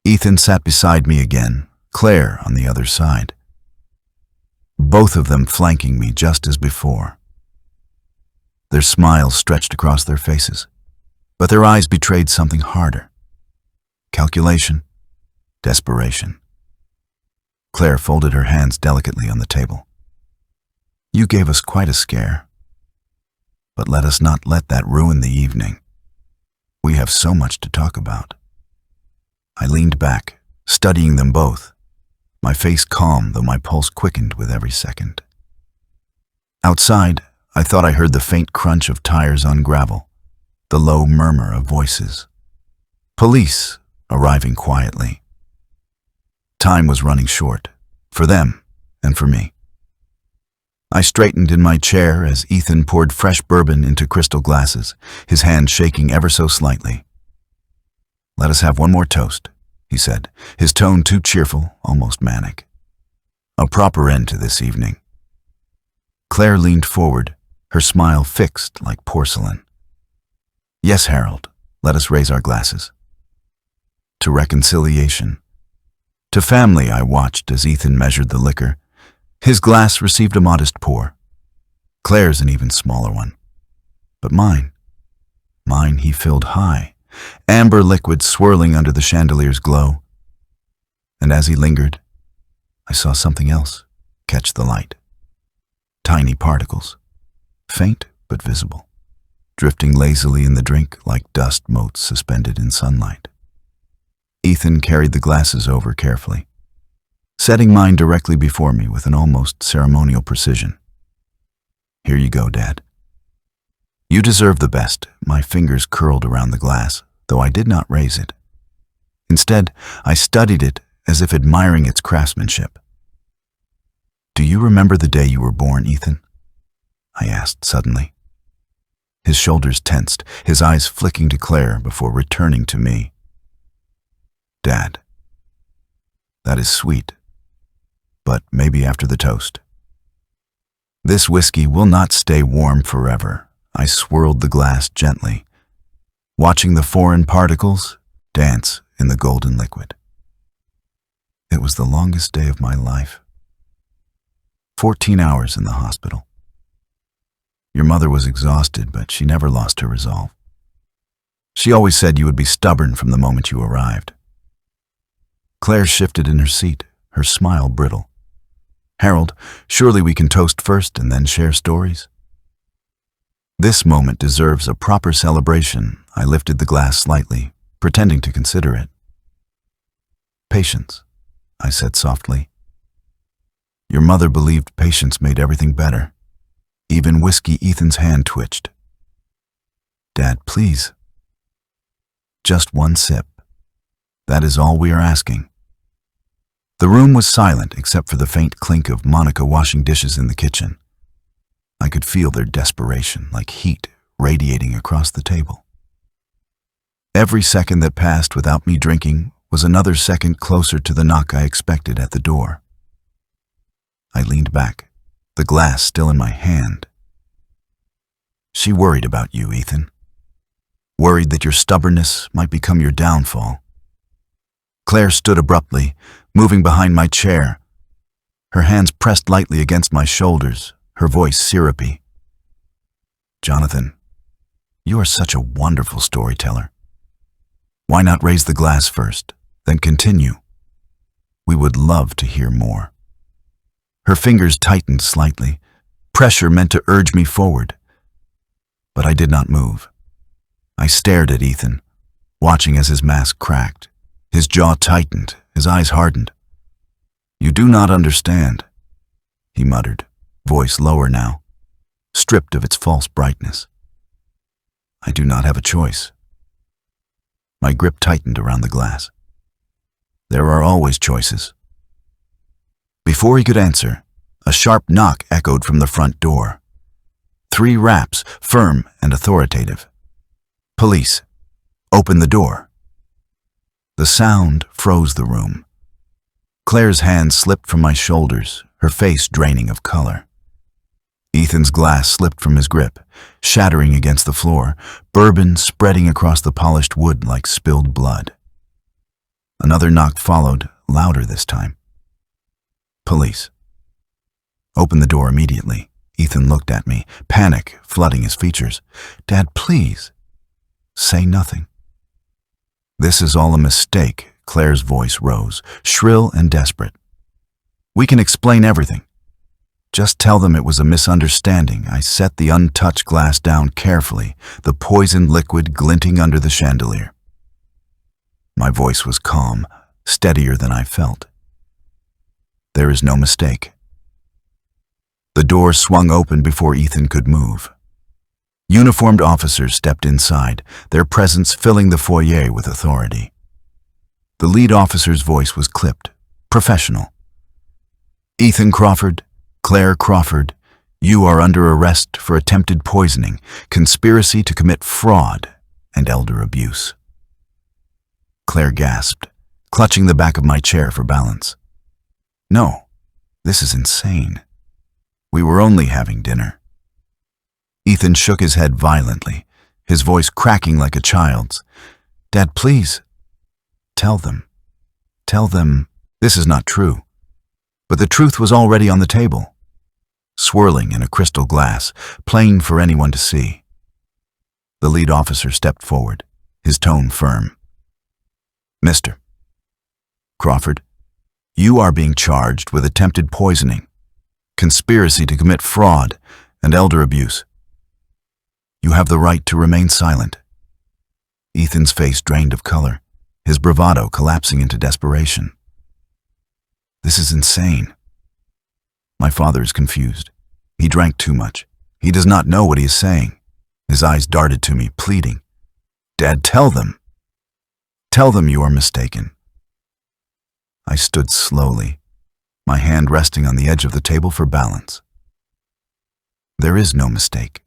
Ethan sat beside me again, Claire on the other side. Both of them flanking me just as before. Their smiles stretched across their faces, but their eyes betrayed something harder. Calculation, desperation. Claire folded her hands delicately on the table. You gave us quite a scare, but let us not let that ruin the evening. We have so much to talk about. I leaned back, studying them both, my face calm though my pulse quickened with every second. Outside, I thought I heard the faint crunch of tires on gravel, the low murmur of voices. Police arriving quietly. Time was running short, for them and for me. I straightened in my chair as Ethan poured fresh bourbon into crystal glasses, his hand shaking ever so slightly. Let us have one more toast, he said, his tone too cheerful, almost manic. A proper end to this evening. Claire leaned forward, her smile fixed like porcelain. Yes, Harold, let us raise our glasses. To reconciliation. To family, I watched as Ethan measured the liquor. His glass received a modest pour. Claire's an even smaller one. But mine he filled high, amber liquid swirling under the chandelier's glow. And as he lingered, I saw something else catch the light. Tiny particles, faint but visible, drifting lazily in the drink like dust motes suspended in sunlight. Ethan carried the glasses over carefully, setting mine directly before me with an almost ceremonial precision. Here you go, Dad. You deserve the best. My fingers curled around the glass, though I did not raise it. Instead, I studied it as if admiring its craftsmanship. Do you remember the day you were born, Ethan? I asked suddenly. His shoulders tensed, his eyes flicking to Claire before returning to me. Dad, that is sweet, but maybe after the toast. This whiskey will not stay warm forever. I swirled the glass gently, watching the foreign particles dance in the golden liquid. It was the longest day of my life. 14 hours in the hospital. Your mother was exhausted, but she never lost her resolve. She always said you would be stubborn from the moment you arrived. Claire shifted in her seat, her smile brittle. Harold, surely we can toast first and then share stories? This moment deserves a proper celebration. I lifted the glass slightly, pretending to consider it. "Patience," I said softly. "Your mother believed patience made everything better." Even Whiskey Ethan's hand twitched. "Dad, please. Just one sip. That is all we are asking." The room was silent except for the faint clink of Monica washing dishes in the kitchen. I could feel their desperation, like heat radiating across the table. Every second that passed without me drinking was another second closer to the knock I expected at the door. I leaned back, the glass still in my hand. "She worried about you, Ethan. Worried that your stubbornness might become your downfall." Claire stood abruptly, moving behind my chair. Her hands pressed lightly against my shoulders, her voice syrupy. "Jonathan, you are such a wonderful storyteller. Why not raise the glass first, then continue? We would love to hear more." Her fingers tightened slightly, pressure meant to urge me forward. But I did not move. I stared at Ethan, watching as his mask cracked. His jaw tightened, his eyes hardened. "You do not understand," he muttered, voice lower now, stripped of its false brightness. "I do not have a choice." My grip tightened around the glass. There are always choices. Before he could answer, a sharp knock echoed from the front door. 3 raps, firm and authoritative. "Police, open the door." The sound froze the room. Claire's hand slipped from my shoulders, her face draining of color. Ethan's glass slipped from his grip, shattering against the floor, bourbon spreading across the polished wood like spilled blood. Another knock followed, louder this time. "Police. Open the door immediately." Ethan looked at me, panic flooding his features. "Dad, please." "Say nothing." "This is all a mistake." Claire's voice rose, shrill and desperate. "We can explain everything. Just tell them it was a misunderstanding." I set the untouched glass down carefully, the poisoned liquid glinting under the chandelier. My voice was calm, steadier than I felt. "There is no mistake." The door swung open before Ethan could move. Uniformed officers stepped inside, their presence filling the foyer with authority. The lead officer's voice was clipped, professional. "Ethan Crawford, Claire Crawford, you are under arrest for attempted poisoning, conspiracy to commit fraud, and elder abuse." Claire gasped, clutching the back of my chair for balance. "No, this is insane. We were only having dinner." Ethan shook his head violently, his voice cracking like a child's. "Dad, please. Tell them. Tell them this is not true." But the truth was already on the table, swirling in a crystal glass, plain for anyone to see. The lead officer stepped forward, his tone firm. "Mr. Crawford, you are being charged with attempted poisoning, conspiracy to commit fraud, and elder abuse. You have the right to remain silent." Ethan's face drained of color, his bravado collapsing into desperation. "This is insane." My father is confused. He drank too much. He does not know what he is saying. His eyes darted to me, pleading. "Dad, tell them. Tell them you are mistaken." I stood slowly, my hand resting on the edge of the table for balance. "There is no mistake,"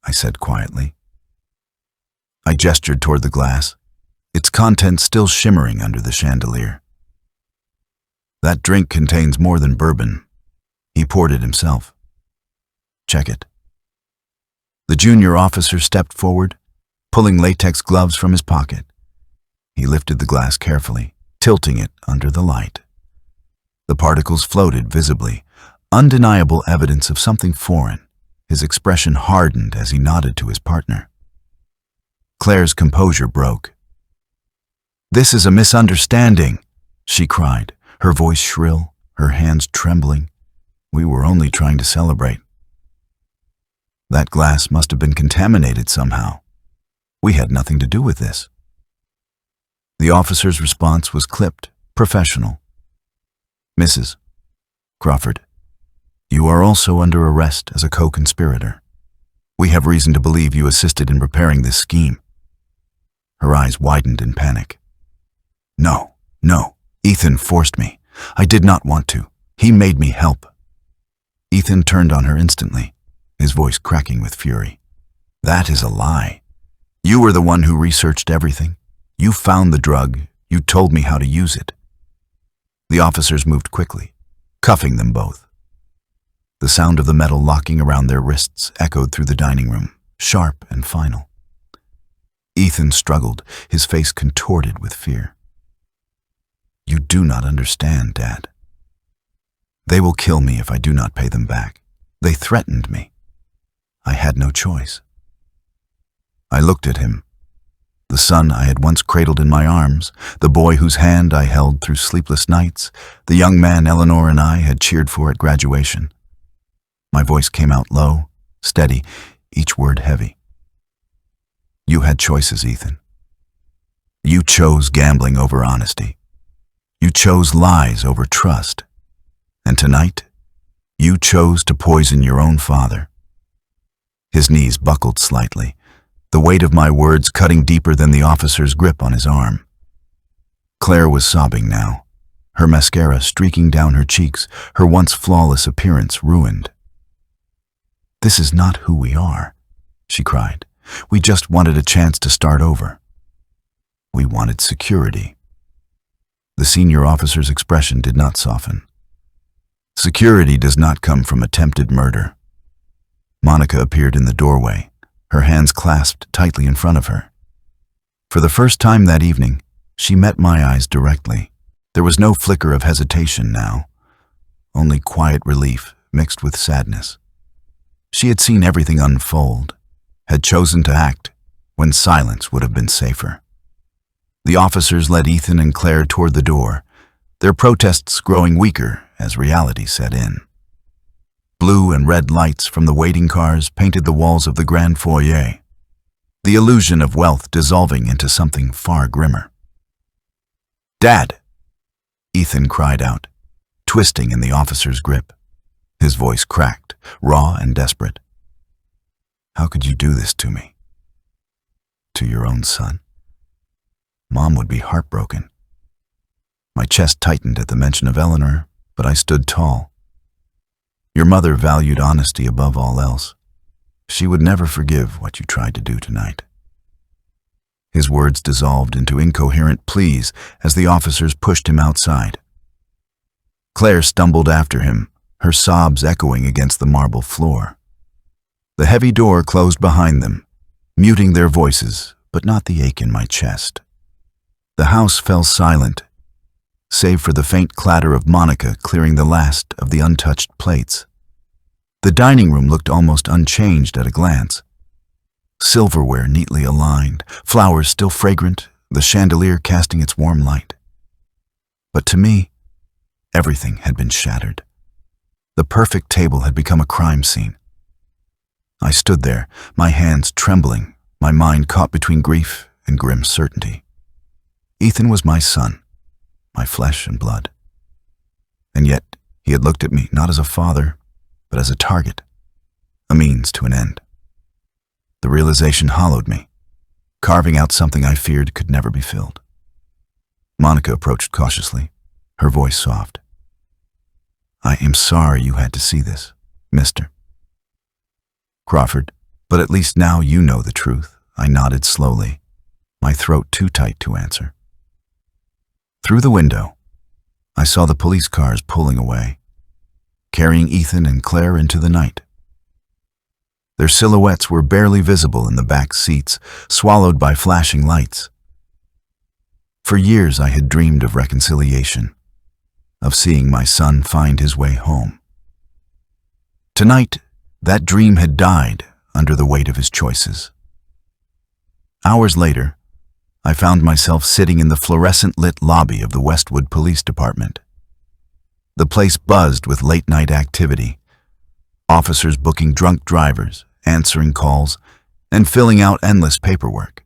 I said quietly. I gestured toward the glass, its contents still shimmering under the chandelier. "That drink contains more than bourbon. He poured it himself. Check it." The junior officer stepped forward, pulling latex gloves from his pocket. He lifted the glass carefully, tilting it under the light. The particles floated visibly, undeniable evidence of something foreign. His expression hardened as he nodded to his partner. Claire's composure broke. "This is a misunderstanding," she cried, her voice shrill, her hands trembling. "We were only trying to celebrate." That glass must have been contaminated somehow. We had nothing to do with this. The officer's response was clipped, professional. Mrs. Crawford, you are also under arrest as a co-conspirator. We have reason to believe you assisted in preparing this scheme. Her eyes widened in panic. No, Ethan forced me. I did not want to. He made me help. Ethan turned on her instantly, his voice cracking with fury. That is a lie. You were the one who researched everything. You found the drug. You told me how to use it. The officers moved quickly, cuffing them both. The sound of the metal locking around their wrists echoed through the dining room, sharp and final. Ethan struggled, his face contorted with fear. You do not understand, Dad. They will kill me if I do not pay them back. They threatened me. I had no choice. I looked at him, the son I had once cradled in my arms, the boy whose hand I held through sleepless nights, the young man Eleanor and I had cheered for at graduation. My voice came out low, steady, each word heavy. You had choices, Ethan. You chose gambling over honesty. You chose lies over trust. And tonight, you chose to poison your own father. His knees buckled slightly, the weight of my words cutting deeper than the officer's grip on his arm. Claire was sobbing now, her mascara streaking down her cheeks, her once flawless appearance ruined. This is not who we are, she cried. We just wanted a chance to start over. We wanted security. The senior officer's expression did not soften. Security does not come from attempted murder. Monica appeared in the doorway, her hands clasped tightly in front of her. For the first time that evening, she met my eyes directly. There was no flicker of hesitation now, only quiet relief mixed with sadness. She had seen everything unfold, had chosen to act when silence would have been safer. The officers led Ethan and Claire toward the door, their protests growing weaker as reality set in. Blue and red lights from the waiting cars painted the walls of the grand foyer, the illusion of wealth dissolving into something far grimmer. Dad! Ethan cried out, twisting in the officer's grip. His voice cracked, raw and desperate. How could you do this to me? To your own son? Mom would be heartbroken. My chest tightened at the mention of Eleanor, but I stood tall. Your mother valued honesty above all else. She would never forgive what you tried to do tonight. His words dissolved into incoherent pleas as the officers pushed him outside. Claire stumbled after him, her sobs echoing against the marble floor. The heavy door closed behind them, muting their voices, but not the ache in my chest. The house fell silent, save for the faint clatter of Monica clearing the last of the untouched plates. The dining room looked almost unchanged at a glance. Silverware neatly aligned, flowers still fragrant, the chandelier casting its warm light. But to me, everything had been shattered. The perfect table had become a crime scene. I stood there, my hands trembling, my mind caught between grief and grim certainty. Ethan was my son, my flesh and blood. And yet, he had looked at me not as a father, but as a target, a means to an end. The realization hollowed me, carving out something I feared could never be filled. Monica approached cautiously, her voice soft. I am sorry you had to see this, Mr. Crawford, but at least now you know the truth. I nodded slowly, my throat too tight to answer. Through the window, I saw the police cars pulling away, carrying Ethan and Claire into the night. Their silhouettes were barely visible in the back seats, swallowed by flashing lights. For years I had dreamed of reconciliation, of seeing my son find his way home. Tonight, that dream had died under the weight of his choices. Hours later, I found myself sitting in the fluorescent-lit lobby of the Westwood Police Department. The place buzzed with late-night activity, officers booking drunk drivers, answering calls, and filling out endless paperwork.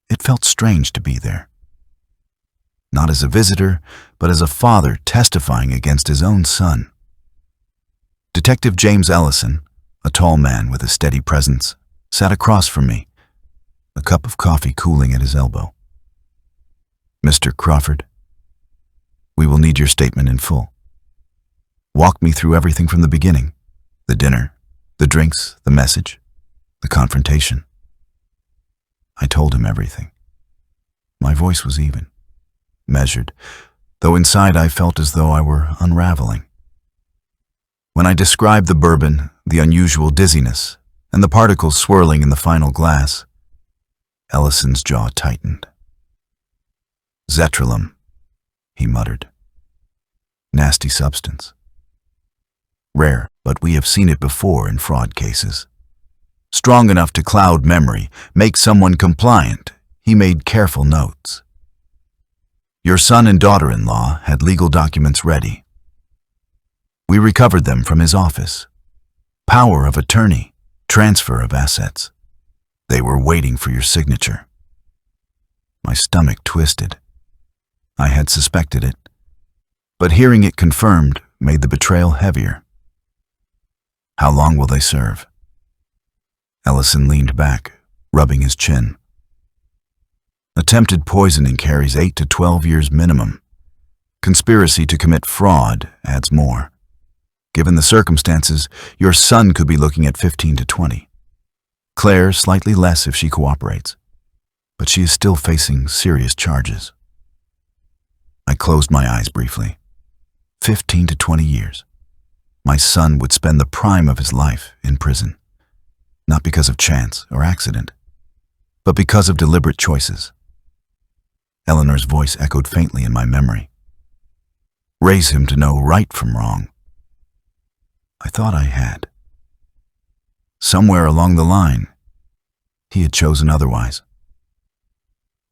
It felt strange to be there, not as a visitor, but as a father testifying against his own son. Detective James Ellison, a tall man with a steady presence, sat across from me, a cup of coffee cooling at his elbow. "Mr. Crawford, we will need your statement in full. Walk me through everything from the beginning, the dinner, the drinks, the message, the confrontation." I told him everything. My voice was even, measured, though inside I felt as though I were unraveling. When I described the bourbon, the unusual dizziness, and the particles swirling in the final glass, Ellison's jaw tightened. "Zetralum," he muttered. "Nasty substance. Rare, but we have seen it before in fraud cases. Strong enough to cloud memory, make someone compliant." He made careful notes. "Your son and daughter-in-law had legal documents ready. We recovered them from his office. Power of attorney, transfer of assets. They were waiting for your signature." My stomach twisted. I had suspected it, but hearing it confirmed made the betrayal heavier. "How long will they serve?" Ellison leaned back, rubbing his chin. "Attempted poisoning carries 8 to 12 years minimum. Conspiracy to commit fraud adds more. Given the circumstances, your son could be looking at 15 to 20. Claire slightly less if she cooperates, but she is still facing serious charges." I closed my eyes briefly. 15 to 20 years. My son would spend the prime of his life in prison, not because of chance or accident, but because of deliberate choices. Eleanor's voice echoed faintly in my memory. "Raise him to know right from wrong." I thought I had. Somewhere along the line, he had chosen otherwise.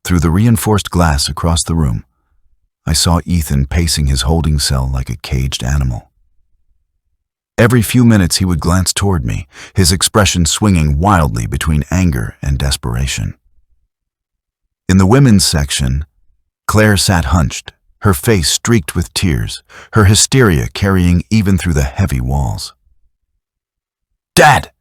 Through the reinforced glass across the room, I saw Ethan pacing his holding cell like a caged animal. Every few minutes he would glance toward me, his expression swinging wildly between anger and desperation. In the women's section, Claire sat hunched, her face streaked with tears, her hysteria carrying even through the heavy walls. "Dad!"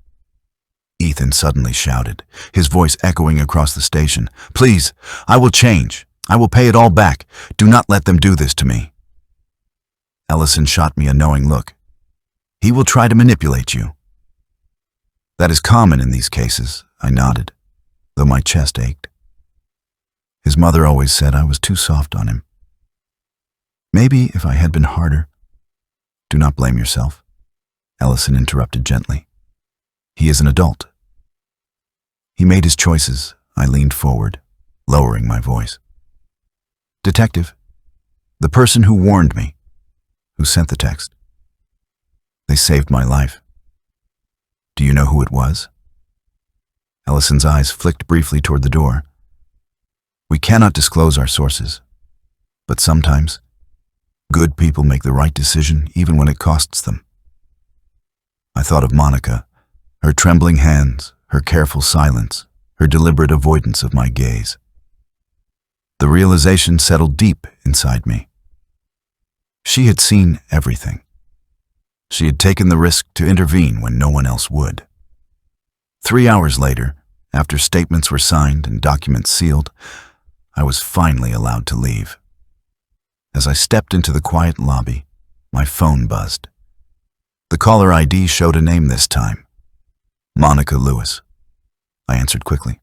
Ethan suddenly shouted, his voice echoing across the station. "Please, I will change. I will pay it all back. Do not let them do this to me." Ellison shot me a knowing look. "He will try to manipulate you." "That is common in these cases," I nodded, though my chest ached. His mother always said I was too soft on him. Maybe if I had been harder. "Do not blame yourself," Ellison interrupted gently. "He is an adult." He made his choices. I leaned forward, lowering my voice. "Detective, the person who warned me, who sent the text, they saved my life. Do you know who it was?" Ellison's eyes flicked briefly toward the door. "We cannot disclose our sources, but sometimes good people make the right decision even when it costs them." I thought of Monica, her trembling hands, her careful silence, her deliberate avoidance of my gaze. The realization settled deep inside me. She had seen everything. She had taken the risk to intervene when no one else would. 3 hours later, after statements were signed and documents sealed, I was finally allowed to leave. As I stepped into the quiet lobby, my phone buzzed. The caller ID showed a name this time. Monica Lewis. I answered quickly.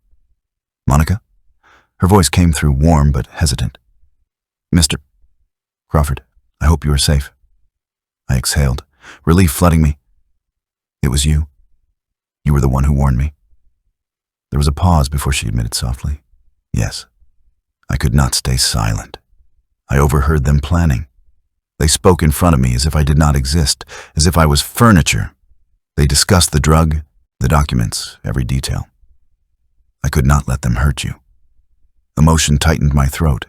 "Monica?" Her voice came through warm but hesitant. "Mr. Crawford, I hope you are safe." I exhaled, relief flooding me. "It was you. You were the one who warned me." There was a pause before she admitted softly. "Yes." I could not stay silent. I overheard them planning. They spoke in front of me as if I did not exist, as if I was furniture. They discussed the drug, the documents, every detail. I could not let them hurt you. Emotion tightened my throat.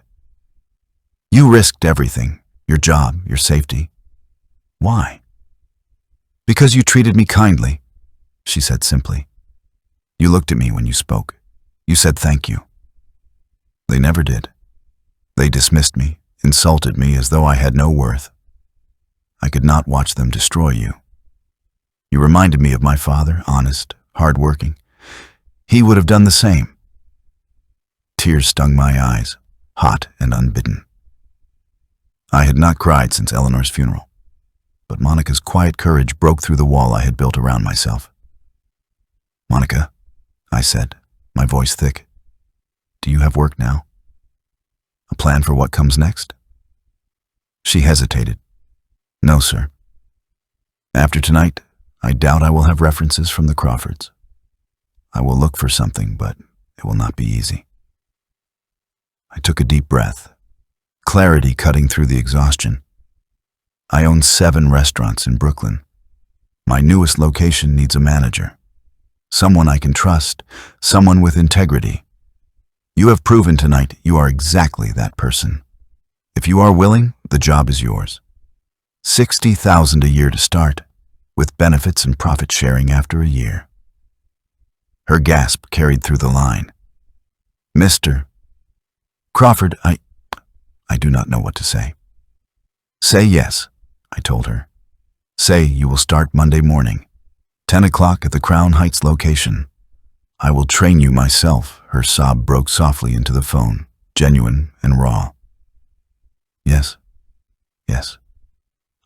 "You risked everything, your job, your safety. Why?" "Because you treated me kindly," she said simply. "You looked at me when you spoke. You said thank you." They never did. They dismissed me, insulted me as though I had no worth. I could not watch them destroy you. You reminded me of my father, honest, hard-working. He would have done the same. Tears stung my eyes, hot and unbidden. I had not cried since Eleanor's funeral, but Monica's quiet courage broke through the wall I had built around myself. "Monica," I said, my voice thick, "do you have work now? A plan for what comes next?" She hesitated. "No, sir. After tonight, I doubt I will have references from the Crawfords. I will look for something, but it will not be easy." I took a deep breath, clarity cutting through the exhaustion. I own 7 restaurants in Brooklyn. My newest location needs a manager. Someone I can trust, someone with integrity. You have proven tonight you are exactly that person. If you are willing, the job is yours. $60,000 a year to start, with benefits and profit sharing after a year. Her gasp carried through the line. "Mr. Crawford, I do not know what to say." "Say yes," I told her. "Say you will start Monday morning, 10 o'clock at the Crown Heights location. I will train you myself." Her sob broke softly into the phone, genuine and raw. Yes,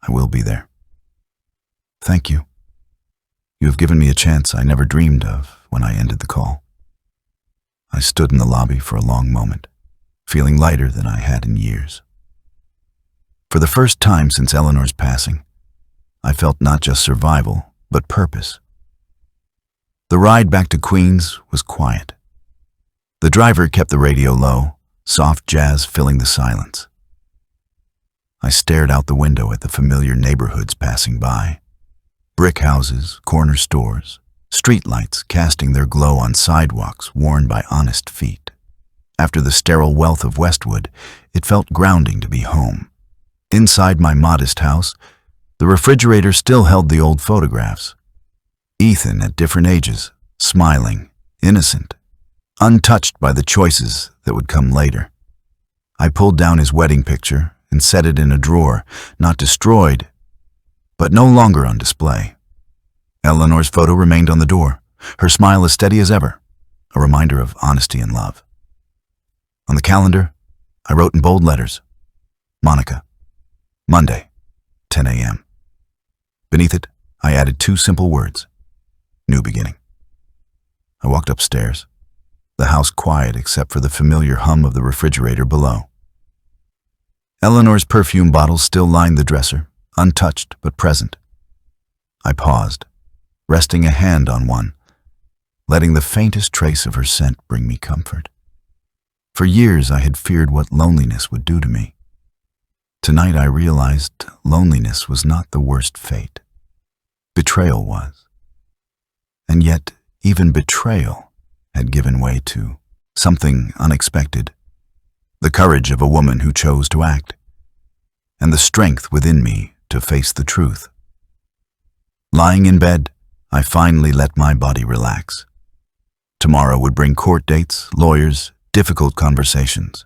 I will be there. "Thank you. You have given me a chance I never dreamed of when I ended the call." I stood in the lobby for a long moment, feeling lighter than I had in years. For the first time since Eleanor's passing, I felt not just survival, but purpose. The ride back to Queens was quiet. The driver kept the radio low, soft jazz filling the silence. I stared out the window at the familiar neighborhoods passing by. Brick houses, corner stores, streetlights casting their glow on sidewalks worn by honest feet. After the sterile wealth of Westwood, it felt grounding to be home. Inside my modest house, the refrigerator still held the old photographs. Ethan at different ages, smiling, innocent, untouched by the choices that would come later. I pulled down his wedding picture and set it in a drawer, not destroyed, but no longer on display. Eleanor's photo remained on the door, her smile as steady as ever, a reminder of honesty and love. On the calendar, I wrote in bold letters, "Monica, Monday, 10 a.m. Beneath it, I added 2 simple words, "New beginning." I walked upstairs, the house quiet except for the familiar hum of the refrigerator below. Eleanor's perfume bottles still lined the dresser, untouched but present. I paused, resting a hand on one, letting the faintest trace of her scent bring me comfort. For years I had feared what loneliness would do to me. Tonight I realized loneliness was not the worst fate. Betrayal was. And yet, even betrayal had given way to something unexpected. The courage of a woman who chose to act, and the strength within me to face the truth. Lying in bed, I finally let my body relax. Tomorrow would bring court dates, lawyers, difficult conversations.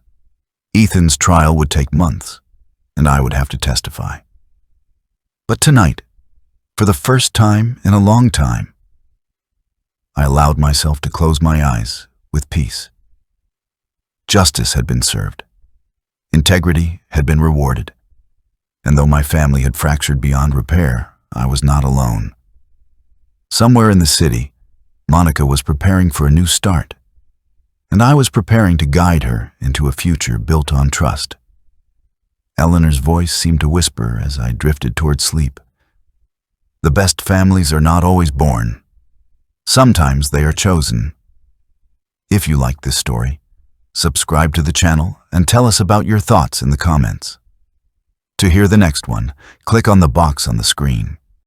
Ethan's trial would take months, and I would have to testify. But tonight, for the first time in a long time, I allowed myself to close my eyes with peace. Justice had been served. Integrity had been rewarded. And though my family had fractured beyond repair, I was not alone. Somewhere in the city, Monica was preparing for a new start, and I was preparing to guide her into a future built on trust. Eleanor's voice seemed to whisper as I drifted toward sleep. The best families are not always born. Sometimes they are chosen. If you like this story, subscribe to the channel and tell us about your thoughts in the comments. To hear the next one, click on the box on the screen.